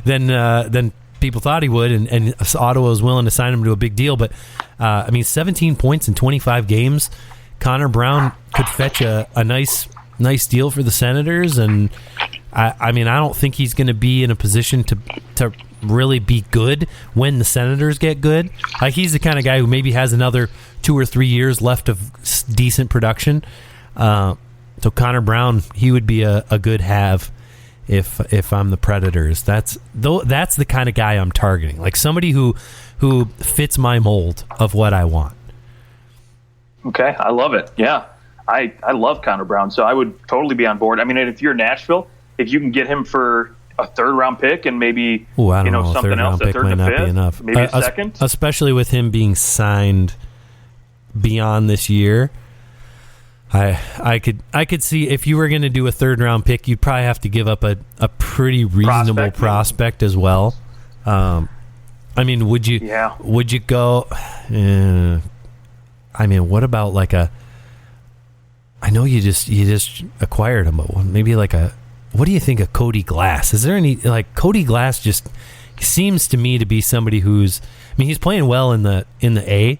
than people thought he would, and Ottawa was willing to sign him to a big deal. But 17 points in 25 games. Connor Brown could fetch a nice deal for the Senators, and I don't think he's going to be in a position to really be good when the Senators get good. Like, he's the kind of guy who maybe has another 2 or 3 years left of decent production. So Connor Brown, he would be a good have if I'm the Predators. That's the kind of guy I'm targeting, like somebody who fits my mold of what I want. Okay, I love it. Yeah, I love Connor Brown, so I would totally be on board. I mean, if you're Nashville, if you can get him for a third-round pick and maybe something else, a third and fifth, enough. Maybe a second, especially with him being signed beyond this year. I could see if you were going to do a third-round pick, you'd probably have to give up a pretty reasonable prospect as well. Would you? Yeah. Would you go? What about like a? I know you just acquired him, but maybe like a. What do you think of Cody Glass? Is there any Cody Glass? Just seems to me to be somebody who's. He's playing well in the A.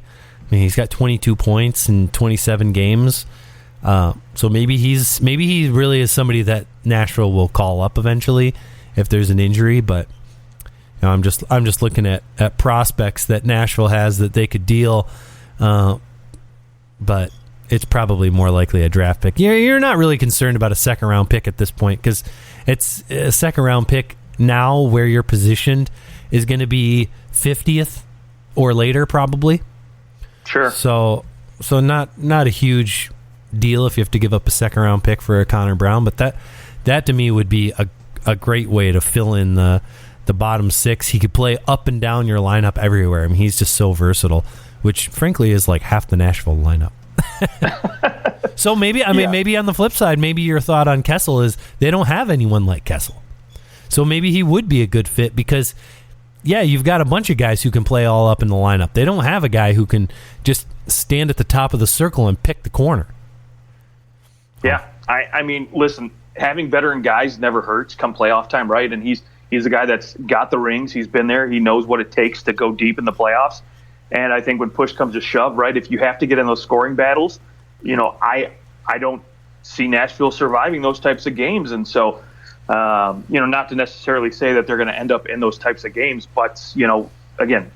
He's got 22 points in 27 games. So maybe he really is somebody that Nashville will call up eventually if there's an injury. But I'm just looking at prospects that Nashville has that they could deal. But it's probably more likely a draft pick. You're not really concerned about a second-round pick at this point because it's a second-round pick now where you're positioned is going to be 50th or later probably. Sure. So not a huge deal if you have to give up a second-round pick for a Connor Brown, but that to me would be a great way to fill in the bottom six. He could play up and down your lineup everywhere. He's just so versatile, which frankly is like half the Nashville lineup. So maybe on the flip side, maybe your thought on Kessel is they don't have anyone like Kessel. So maybe he would be a good fit because, you've got a bunch of guys who can play all up in the lineup. They don't have a guy who can just stand at the top of the circle and pick the corner. Yeah, listen, having veteran guys never hurts come playoff time, right? And he's a guy that's got the rings. He's been there. He knows what it takes to go deep in the playoffs. And I think when push comes to shove, right, if you have to get in those scoring battles, I don't see Nashville surviving those types of games. And so, not to necessarily say that they're going to end up in those types of games, but, again,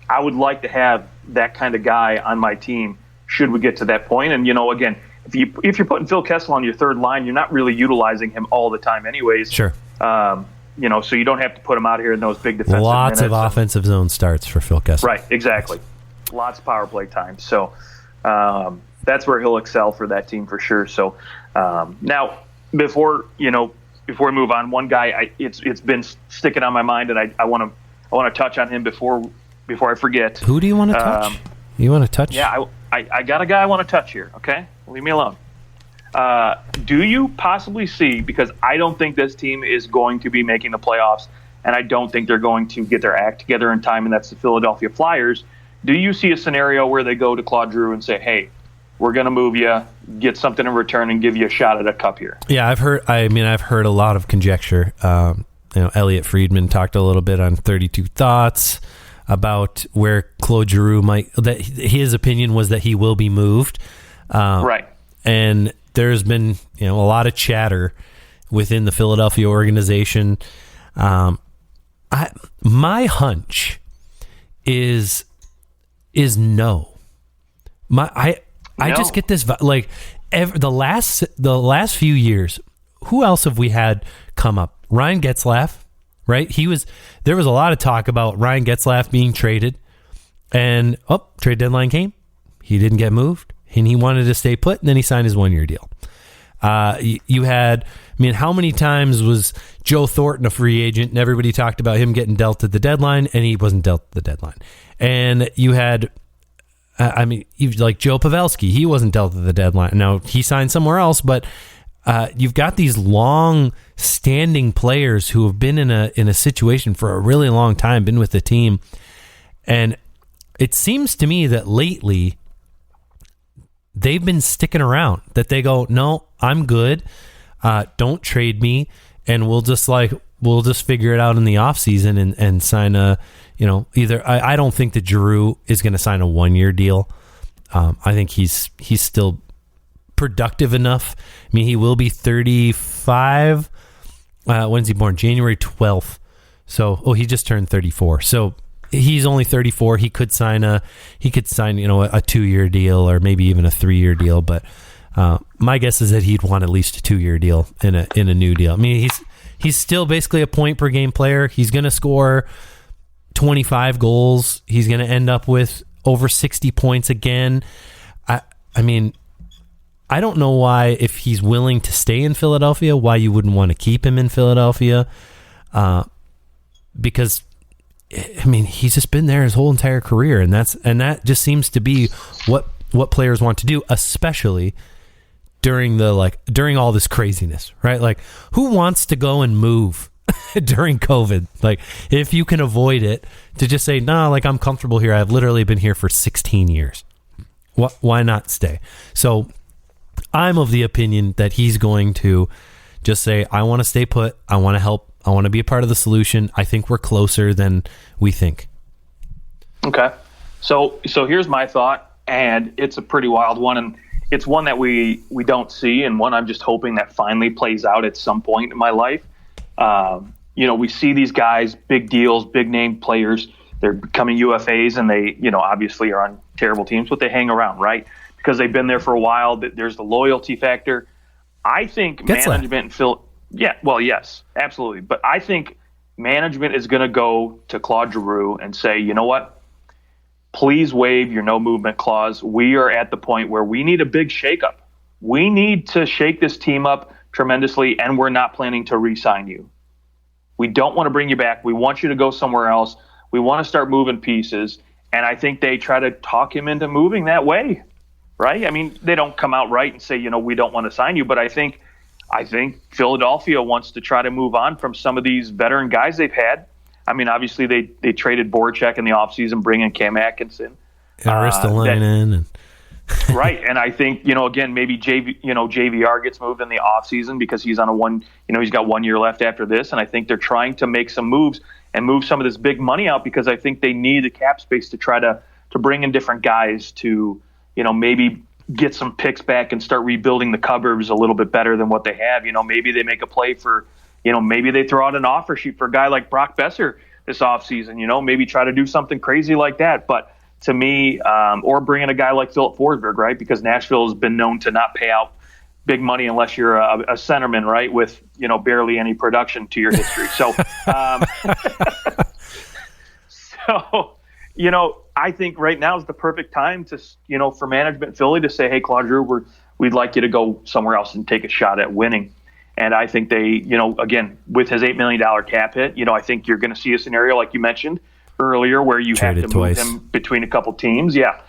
I would like to have that kind of guy on my team should we get to that point. And, again, if you're putting Phil Kessel on your third line, you're not really utilizing him all the time anyways. Sure. So you don't have to put him out here in those big defensive Lots minutes. of offensive zone starts for Phil Kessel. Right, exactly. Lots of power play time. So that's where he'll excel for that team for sure. So now before we move on, one guy it's been sticking on my mind, and I want to touch on him before I forget. Who do you want to touch? You want to touch? Yeah, I got a guy I want to touch here. Okay, leave me alone. Do you possibly see, because I don't think this team is going to be making the playoffs, and I don't think they're going to get their act together in time, and that's the Philadelphia Flyers. Do you see a scenario where they go to Claude Giroux and say, hey, we're going to move you, get something in return, and give you a shot at a cup here? Yeah, I've heard a lot of conjecture. Elliot Friedman talked a little bit on 32 Thoughts about where Claude Giroux that his opinion was that he will be moved. Right. And there's been, a lot of chatter within the Philadelphia organization. My hunch is no. I just get this the last few years who else have we had come up? Ryan Getzlaf, right? There was a lot of talk about Ryan Getzlaf being traded, and trade deadline came. He didn't get moved, and he wanted to stay put, and then he signed his 1-year deal. You had, how many times was Joe Thornton a free agent, and everybody talked about him getting dealt at the deadline, and he wasn't dealt at the deadline. And you had, like Joe Pavelski, he wasn't dealt at the deadline. Now, he signed somewhere else, but you've got these long-standing players who have been in a situation for a really long time, been with the team, and it seems to me that lately they've been sticking around, that they go, no, I'm good. Don't trade me. And we'll just figure it out in the off season and sign either. I don't think that Giroux is going to sign a 1-year deal. I think he's still productive enough. He will be 35. When's he born? January 12th. So, he just turned 34. So he's only 34. He could sign a 2-year deal or maybe even a 3-year deal. But my guess is that he'd want at least a 2-year deal in a new deal. He's still basically a point per game player. He's going to score 25 goals. He's going to end up with over 60 points again. I don't know why, if he's willing to stay in Philadelphia, why you wouldn't want to keep him in Philadelphia. Because he's just been there his whole entire career, and that just seems to be what players want to do, especially during all this craziness, right? Like, who wants to go and move during COVID? Like, if you can avoid it, to just say, no, like, I'm comfortable here. I've literally been here for 16 years. Why not stay? So I'm of the opinion that he's going to just say, I want to stay put. I want to help. I want to be a part of the solution. I think we're closer than we think. Okay. So here's my thought, and it's a pretty wild one, and it's one that we don't see, and one I'm just hoping that finally plays out at some point in my life. We see these guys, big deals, big name players. They're becoming UFAs, and they, obviously are on terrible teams, but they hang around, right? Because they've been there for a while. There's the loyalty factor. I think management and yes, absolutely. But I think management is going to go to Claude Giroux and say, you know what? Please waive your no movement clause. We are at the point where we need a big shakeup. We need to shake this team up tremendously, and we're not planning to re-sign you. We don't want to bring you back. We want you to go somewhere else. We want to start moving pieces. And I think they try to talk him into moving that way, right? They don't come out right and say, we don't want to sign you. But I think Philadelphia wants to try to move on from some of these veteran guys they've had. Obviously they traded Voracek in the offseason, bringing Cam Atkinson. Ristolainen. Right. And I think, again, maybe JVR gets moved in the offseason because he's on he's got 1 year left after this. And I think they're trying to make some moves and move some of this big money out because I think they need the cap space to try to bring in different guys to, maybe get some picks back and start rebuilding the cupboards a little bit better than what they have. Maybe they make a play for, maybe they throw out an offer sheet for a guy like Brock Besser this offseason, maybe try to do something crazy like that. But to me, or bring in a guy like Philip Forsberg, right? Because Nashville has been known to not pay out big money unless you're a centerman, right? With, barely any production to your history. So, I think right now is the perfect time to, for management Philly to say, hey, Claude Giroux, we'd like you to go somewhere else and take a shot at winning. And I think they, again, with his $8 million cap hit, I think you're going to see a scenario like you mentioned earlier where you have to move him between a couple teams. Yeah.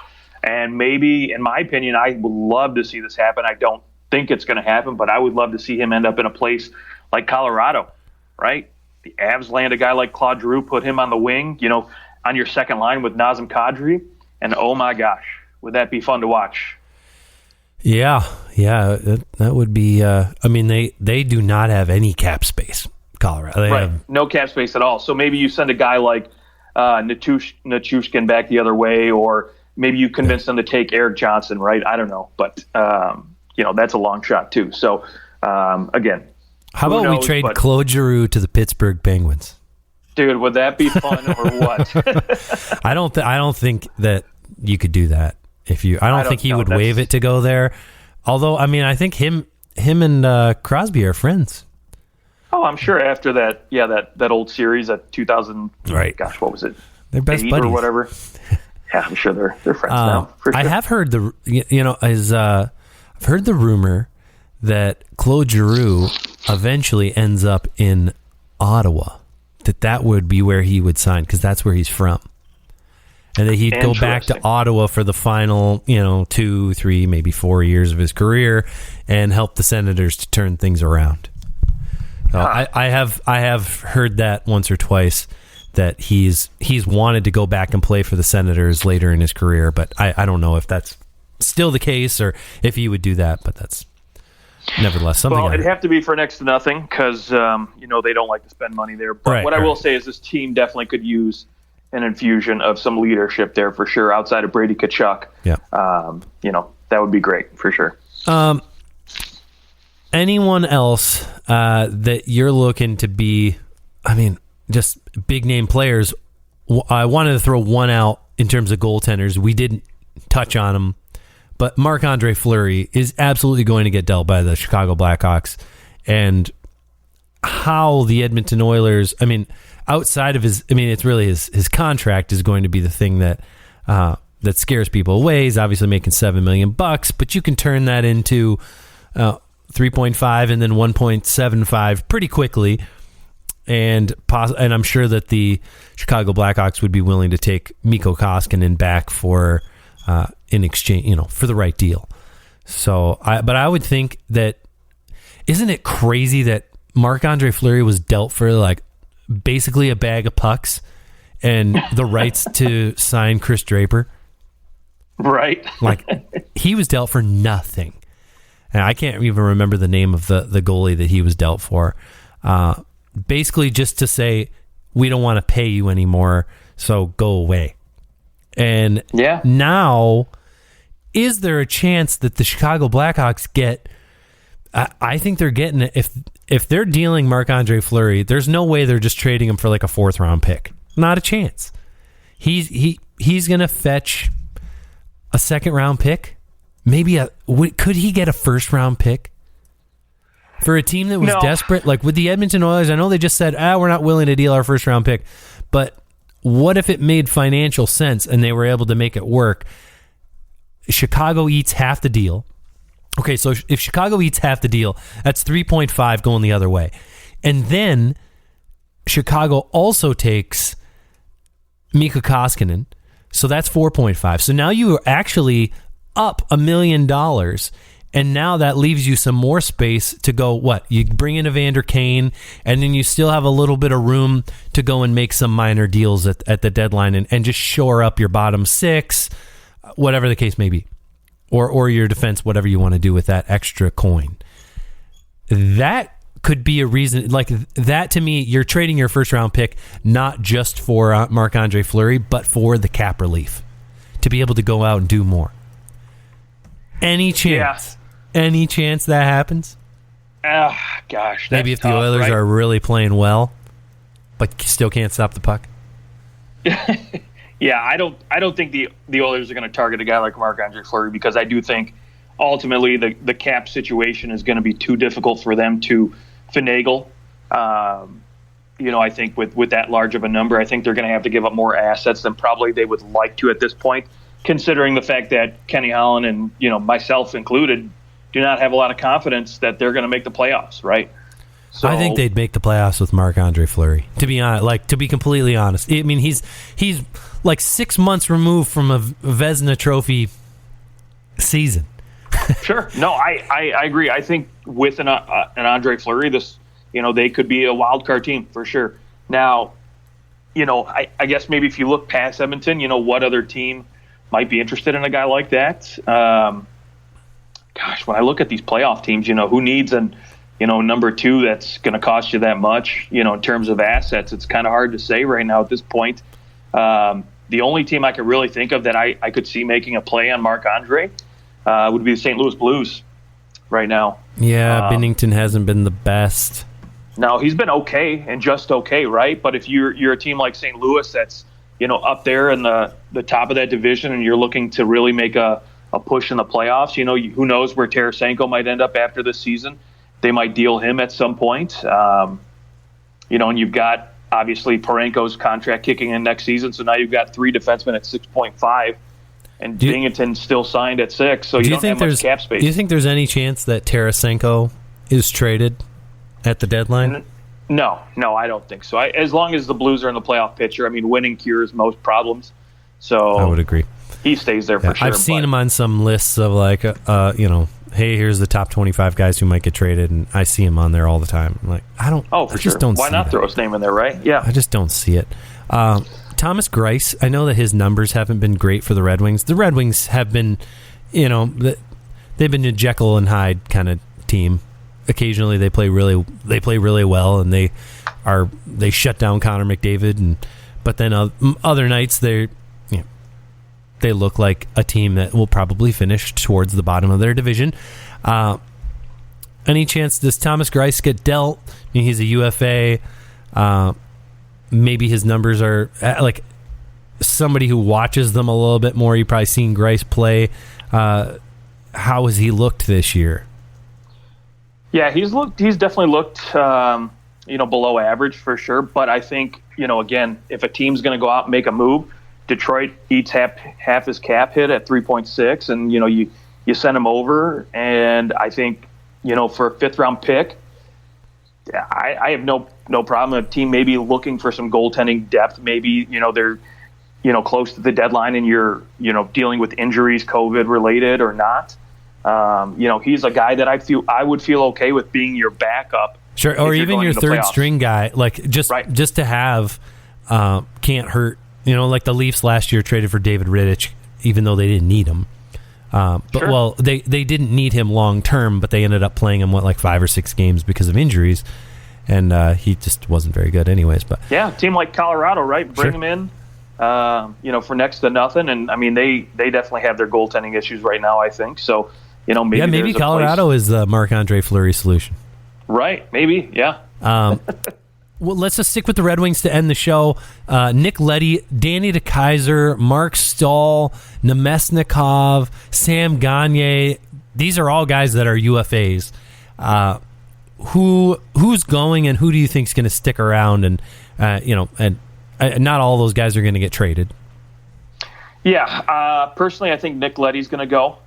And maybe, in my opinion, I would love to see this happen. I don't think it's going to happen, but I would love to see him end up in a place like Colorado, right? The Avs land a guy like Claude Giroux, put him on the wing, on your second line with Nazem Kadri, and oh my gosh, would that be fun to watch? Yeah, that would be. They do not have any cap space, Colorado. They have no cap space at all. So maybe you send a guy like Nichushkin back the other way, or maybe you convince them to take Eric Johnson, right? I don't know, but that's a long shot too. So again, how about we trade Claude Giroux to the Pittsburgh Penguins? Dude, would that be fun or what? I don't think that you could do that. I don't think he would waive it to go there. Although, I think him him and Crosby are friends. Oh, I'm sure after that, that old series at 2000. Right. Gosh, what was it? They're best buddies or whatever. Yeah, I'm sure they're friends now. For sure. I have heard I've heard the rumor that Claude Giroux eventually ends up in Ottawa. That would be where he would sign because that's where he's from. And that he'd go back to Ottawa for the final, 2, 3, maybe 4 years of his career and help the Senators to turn things around. So I have heard that once or twice that he's wanted to go back and play for the Senators later in his career, but I don't know if that's still the case or if he would do that, but that's nevertheless something. Well, it'd have to be for next to nothing because, they don't like to spend money there. But I will say is this team definitely could use an infusion of some leadership there for sure outside of Brady Tkachuk. Yeah. That would be great for sure. Anyone else that you're looking to be, just big name players? I wanted to throw one out in terms of goaltenders. We didn't touch on him, but Marc-Andre Fleury is absolutely going to get dealt by the Chicago Blackhawks. And how the Edmonton Oilers, outside of it's really his contract is going to be the thing that scares people away. He's obviously making $7 million, but you can turn that into 3.5 and then 1.75 pretty quickly. And I'm sure that the Chicago Blackhawks would be willing to take Mikko Koskinen back for in exchange, for the right deal. So, but I would think that, isn't it crazy that Marc-Andre Fleury was dealt for basically a bag of pucks and the rights to sign Chris Draper? Right. He was dealt for nothing. And I can't even remember the name of the goalie that he was dealt for. Basically just to say, we don't want to pay you anymore, so go away. And now, is there a chance that the Chicago Blackhawks get... I think they're getting it. If they're dealing Marc-Andre Fleury, there's no way they're just trading him for a 4th round pick. Not a chance. He's going to fetch a 2nd round pick. Maybe could he get a 1st round pick for a team that was desperate? With the Edmonton Oilers, I know they just said, we're not willing to deal our 1st round pick. But what if it made financial sense and they were able to make it work? Chicago eats half the deal. Okay, so if Chicago eats half the deal, that's 3.5 going the other way. And then Chicago also takes Mikko Koskinen, so that's 4.5. So now you are actually up $1 million, and now that leaves you some more space to go, what? You bring in Evander Kane, and then you still have a little bit of room to go and make some minor deals at the deadline and just shore up your bottom 6, whatever the case may be. Or your defense, whatever you want to do with that extra coin. That could be a reason. That to me, you're trading your 1st round pick not just for Marc-Andre Fleury, but for the cap relief to be able to go out and do more. Any chance? Yeah. Any chance that happens? Gosh. Maybe if the Oilers are really playing well, but still can't stop the puck. Yeah, I don't think the Oilers are going to target a guy like Marc-Andre Fleury because I do think ultimately the cap situation is going to be too difficult for them to finagle. I think with that large of a number, I think they're going to have to give up more assets than probably they would like to at this point, considering the fact that Kenny Holland and myself included do not have a lot of confidence that they're going to make the playoffs, right? So, I think they'd make the playoffs with Marc-Andre Fleury. To be honest, to be completely honest, he's 6 months removed from a Vezina Trophy season. Sure, no, I agree. I think with an Andre Fleury, they could be a wild card team for sure. Now, I guess maybe if you look past Edmonton, what other team might be interested in a guy like that? When I look at these playoff teams, who needs an number 2 that's going to cost you that much, in terms of assets. It's kind of hard to say right now at this point. The only team I could really think of that I could see making a play on Marc-Andre would be the St. Louis Blues right now. Yeah, Binnington hasn't been the best. No, he's been okay and just okay, right? But if you're a team like St. Louis that's up there in the top of that division and you're looking to really make a a push in the playoffs. Who knows where Tarasenko might end up after this season? They might deal him at some point. And you've got obviously Parenko's contract kicking in next season, so now you've got 3 defensemen at 6.5, and Binghamton's still signed at 6. So you don't have much cap space. Do you think there's any chance that Tarasenko is traded at the deadline? No, I don't think so. As long as the Blues are in the playoff picture, winning cures most problems. So I would agree. He stays there for sure. I've seen him on some lists of hey, here's the top 25 guys who might get traded, and I see him on there all the time. I'm like, I don't. Oh, for sure. Why not throw his name in there, right? Yeah. I just don't see it. Thomas Greiss, I know that his numbers haven't been great for the Red Wings. The Red Wings have been, they've been a Jekyll and Hyde kind of team. Occasionally they play really well, and they shut down Connor McDavid, but then other nights they look like a team that will probably finish towards the bottom of their division. Any chance does Thomas Greiss get dealt? He's a UFA. Maybe his numbers are like somebody who watches them a little bit more. You've probably seen Greiss play. How has he looked this year? Yeah, he's definitely looked, below average for sure. But I think, again, if a team's going to go out and make a move, Detroit eats half his cap hit at 3.6, and you send him over, and I think for a 5th round pick, I have no problem. A team maybe looking for some goaltending depth. Maybe they're close to the deadline, and you're dealing with injuries, COVID related or not. He's a guy that I would feel okay with being your backup. Sure, or even your third string guy, like just to have can't hurt. Like the Leafs last year traded for David Rittich, even though they didn't need him. But they didn't need him long term, but they ended up playing him 5 or 6 games because of injuries, and he just wasn't very good anyways. But yeah, a team like Colorado, right? Bring him in, for next to nothing, and they definitely have their goaltending issues right now. I think so. Maybe Colorado is the Marc-Andre Fleury solution. Right? Maybe. Yeah. Well, let's just stick with the Red Wings to end the show. Nick Leddy, Danny DeKeyser, Mark Stahl, Nemesnikov, Sam Gagne. These are all guys that are UFAs. Who's going, and who do you think is going to stick around? And not all those guys are going to get traded. Yeah. Personally, I think Nick Leddy's going to go.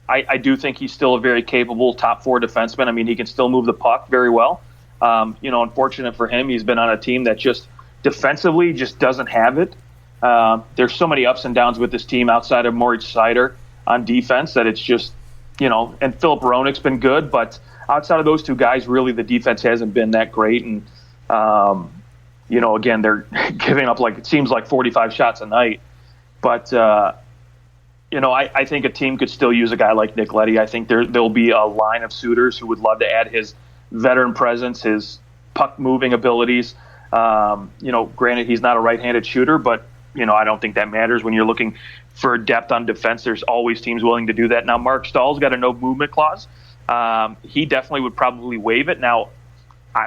I do think he's still a very capable top 4 defenseman. He can still move the puck very well. Unfortunate for him, he's been on a team that just defensively just doesn't have it. There's so many ups and downs with this team outside of Moritz Seider on defense that it's just, and Philip Hronek's been good, but outside of those 2 guys, really the defense hasn't been that great. And, again, they're giving up it seems like 45 shots a night. But, I think a team could still use a guy like Nick Leddy. I think there'll be a line of suitors who would love to add his veteran presence, his puck-moving abilities. Granted, he's not a right-handed shooter, but, I don't think that matters. When you're looking for depth on defense, there's always teams willing to do that. Now, Mark Stahl's got a no-movement clause. He definitely would probably waive it. Now,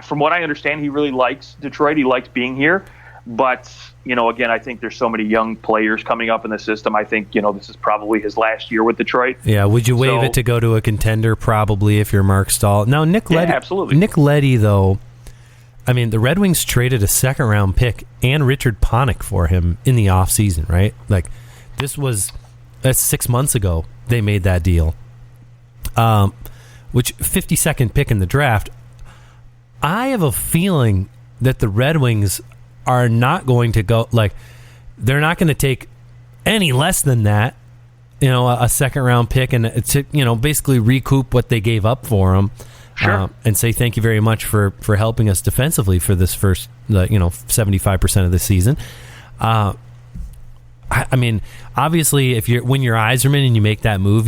from what I understand, he really likes Detroit. He likes being here. But, again, I think there's so many young players coming up in the system. I think, this is probably his last year with Detroit. Yeah, would you waive it to go to a contender? Probably, if you're Mark Stahl. Now, Nick Leddy, absolutely. Nick Leddy, though, the Red Wings traded a 2nd-round pick and Richard Panik for him in the offseason, right? That's 6 months ago they made that deal. Which 52nd pick in the draft. I have a feeling that the Red Wings are not going to go, they're not going to take any less than that, a 2nd-round pick, and to, basically recoup what they gave up for them. Sure. And say thank you very much for helping us defensively for this first, 75% of the season. Obviously, when you're Yzerman and you make that move,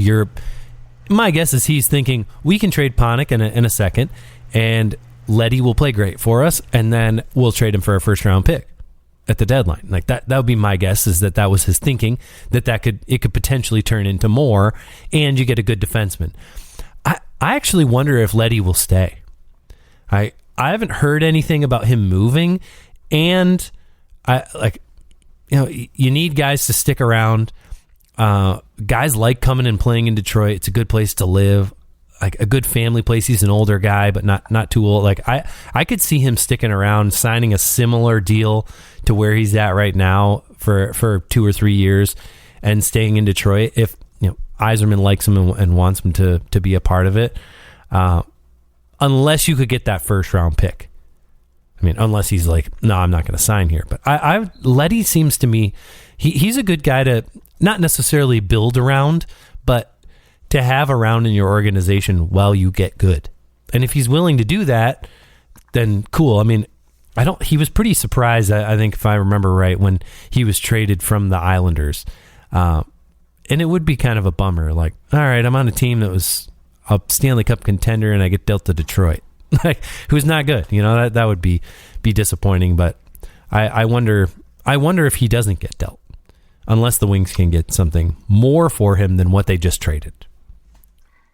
my guess is he's thinking we can trade Panik in a second, and Leddy will play great for us, and then we'll trade him for a 1st-round pick at the deadline. That would be my guess, is that was his thinking, it could potentially turn into more, and you get a good defenseman. I actually wonder if Leddy will stay. I haven't heard anything about him moving, and you need guys to stick around. Guys like coming and playing in Detroit. It's a good place to live, like a good family place. He's an older guy, but not too old. Like I could see him sticking around, signing a similar deal to where he's at right now for 2 or 3 years, and staying in Detroit if Yzerman likes him and wants him to be a part of it. Unless you could get that first round pick. I mean, unless he's like, no, I'm not going to sign here. But Leddy seems to me, he's a good guy to not necessarily build around, but to have around in your organization while you get good. And if he's willing to do that, then cool. I mean, he was pretty surprised, I think, if I remember right, when he was traded from the Islanders. And it would be kind of a bummer. Like, all right, I'm on a team that was a Stanley Cup contender and I get dealt to Detroit. Like, who's not good, that would be disappointing. But I wonder if he doesn't get dealt, unless the Wings can get something more for him than what they just traded.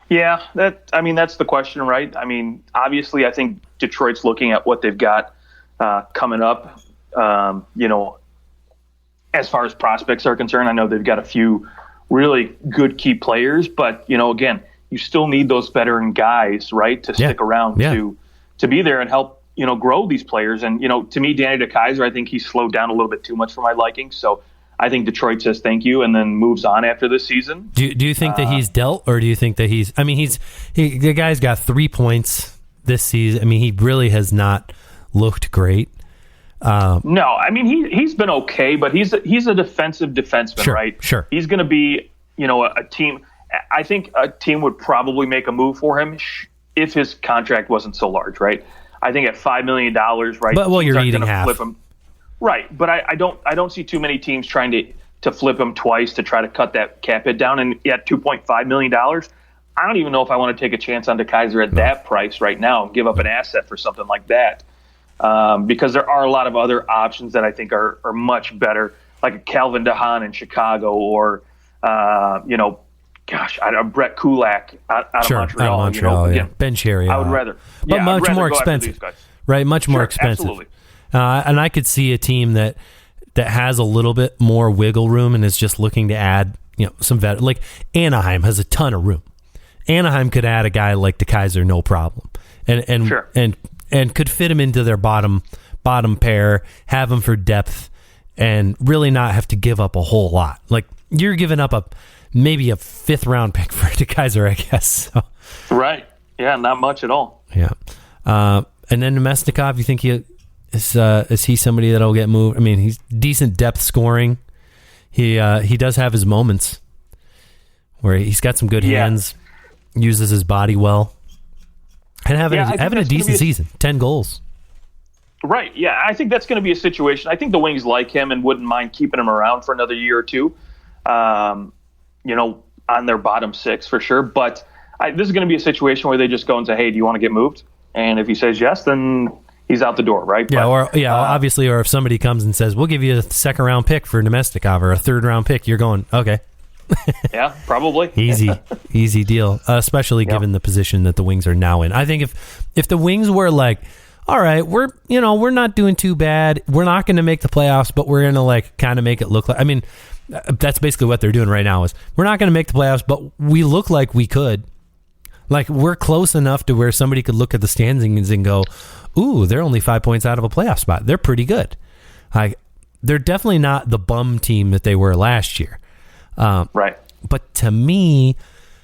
Yeah, that's the question, right? I mean, obviously, I think Detroit's looking at what they've got coming up. As far as prospects are concerned, I know they've got a few really good key players, but again, you still need those veteran guys, right, to stick around to be there and help, grow these players. And, to me, Danny DeKeyser, I think he's slowed down a little bit too much for my liking. So I think Detroit says thank you and then moves on after this season. Do you think that he's dealt, or do you think that the guy's got 3 points this season. I mean, he really has not looked great. No, I mean, he's been okay, but he's a defensive defenseman, sure, right? Sure. He's going to be, a team. I think a team would probably make a move for him if his contract wasn't so large, right? I think at $5 million, right? But you're eating half. Flip him. Right, but I don't see too many teams trying to flip him twice to try to cut that cap hit down. And at $2.5 million, I don't even know if I want to take a chance on DeKeyser at that price right now and give up an asset for something like that. Because there are a lot of other options that I think are much better, like a Calvin DeHaan in Chicago, or Brett Kulak out of Montreal. Out of Montreal, Ben Cherry. I would rather, but much more expensive, right? Much more expensive. Absolutely. And I could see a team that has a little bit more wiggle room and is just looking to add, some vet. Like Anaheim has a ton of room. Anaheim could add a guy like DeKeyser, no problem, and sure. and could fit him into their bottom pair, have him for depth, and really not have to give up a whole lot. Like, you're giving up maybe a 5th round pick for DeKeyser, I guess. So. Right. Yeah, not much at all. Yeah. And then Nemesnikov, you think is he somebody that'll get moved? I mean, he's decent depth scoring. He does have his moments where he's got some good hands, uses his body well. And having a decent season, 10 goals. Right, yeah. I think that's going to be a situation. I think the Wings like him and wouldn't mind keeping him around for another year or two, on their bottom 6 for sure. But this is going to be a situation where they just go and say, hey, do you want to get moved? And if he says yes, then he's out the door, right? Yeah, obviously, or if somebody comes and says, we'll give you a 2nd-round pick for Nemesnikov or a 3rd-round pick, you're going, okay. Yeah, probably. Easy deal, especially given the position that the Wings are now in. I think if the Wings were like, all right, we're not doing too bad, we're not going to make the playoffs, but we're going to like kind of make it look like, I mean, that's basically what they're doing right now, is we're not going to make the playoffs, but we look like we could. Like, we're close enough to where somebody could look at the standings and go, ooh, they're only 5 points out of a playoff spot. They're pretty good. Like, they're definitely not the bum team that they were last year. Right. But to me,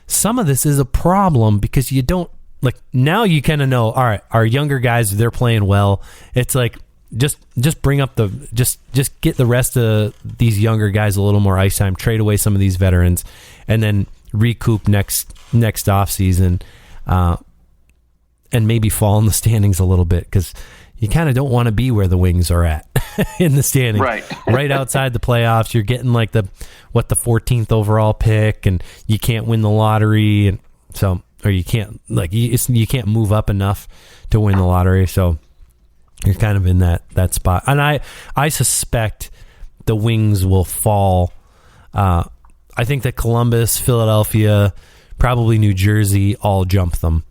some of this is a problem because you don't, like, now you kind of know, all right, our younger guys, they're playing well. It's like, just bring up just get the rest of these younger guys a little more ice time, trade away some of these veterans, and then recoup next off season, and maybe fall in the standings a little bit, because you kind of don't want to be where the Wings are at in the standings, right outside the playoffs. You're getting like the 14th overall pick, and you can't win the lottery, and so, or you can't you can't move up enough to win the lottery, so you're kind of in that spot. And I suspect the Wings will fall. I think that Columbus, Philadelphia, probably New Jersey all jump them.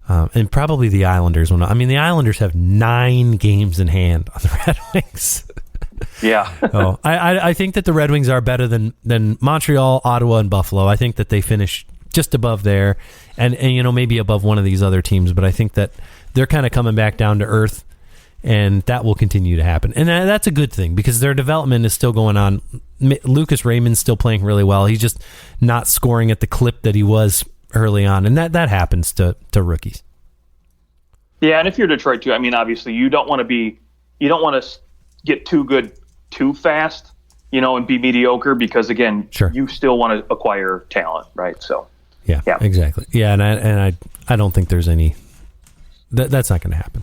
And probably the Islanders will not. I mean, the Islanders have 9 games in hand on the Red Wings. Yeah. Oh, I think that the Red Wings are better than Montreal, Ottawa, and Buffalo. I think that they finish just above there, and maybe above one of these other teams. But I think that they're kind of coming back down to earth, and that will continue to happen. And that's a good thing because their development is still going on. Lucas Raymond's still playing really well. He's just not scoring at the clip that he was early on, and that happens to rookies. Yeah, and if you're Detroit too, I mean, obviously you don't want to get too good too fast, and be mediocre because again, sure, you still want to acquire talent, right? So yeah, exactly. Yeah, and I don't think there's any. That's not going to happen.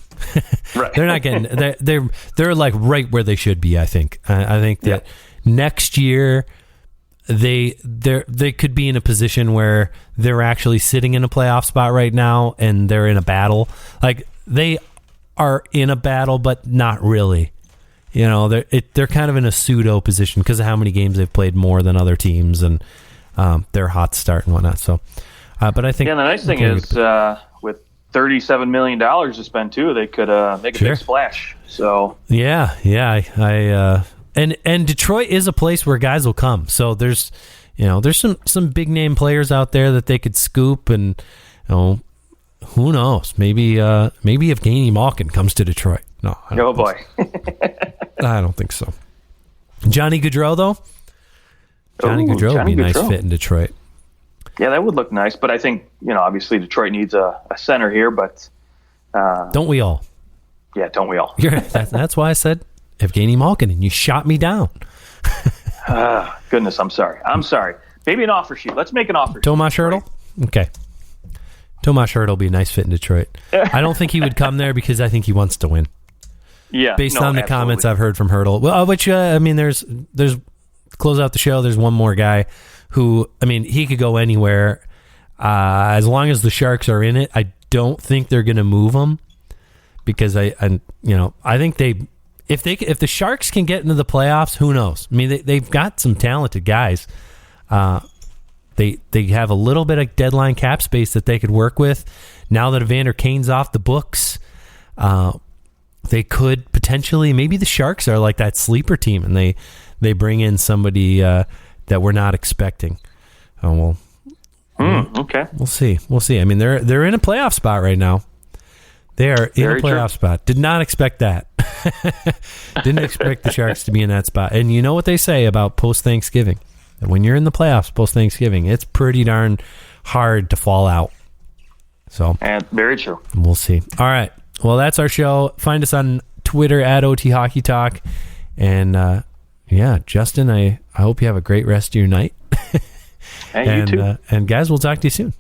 Right. They're not getting. They're like right where they should be. I think. I think that next year they could be in a position where they're actually sitting in a playoff spot right now, and they're in a battle. Like they are in a battle, but not really. They're kind of in a pseudo position because of how many games they've played more than other teams, and their hot start and whatnot. So, but I think. Yeah, the nice thing is with $37 million to spend too, they could make a big splash. So yeah, I and Detroit is a place where guys will come. So there's some big name players out there that they could scoop, and who knows? Maybe Evgeny Malkin comes to Detroit. No, oh boy, I don't think so. Johnny Gaudreau though. Johnny Gaudreau would be a nice fit in Detroit. Yeah, that would look nice, but I think, obviously Detroit needs a center here, but... don't we all? Yeah, don't we all? That's why I said Evgeny Malkin, and you shot me down. Goodness, I'm sorry. Maybe an offer sheet. Let's make an offer sheet. Tomas Hertl? Okay. Tomas Hertl will be a nice fit in Detroit. I don't think he would come there because I think he wants to win. Yeah, based on the comments I've heard from Hertl. Well, which, there's close out the show, there's one more guy who, he could go anywhere as long as the Sharks are in it. I don't think they're going to move him because I think if the Sharks can get into the playoffs, who knows? They've got some talented guys. They have a little bit of deadline cap space that they could work with. Now that Evander Kane's off the books, they could potentially, maybe the Sharks are like that sleeper team and they bring in somebody that we're not expecting. Oh well. Okay. We'll see. They're in a playoff spot right now. They are in a playoff spot. Did not expect that. Didn't expect the Sharks to be in that spot. And you know what they say about post-Thanksgiving? That when you're in the playoffs post-Thanksgiving, it's pretty darn hard to fall out. So, and very true. We'll see. All right. Well, that's our show. Find us on Twitter at OT Hockey Talk. And Justin, I hope you have a great rest of your night. And you too. And guys, we'll talk to you soon.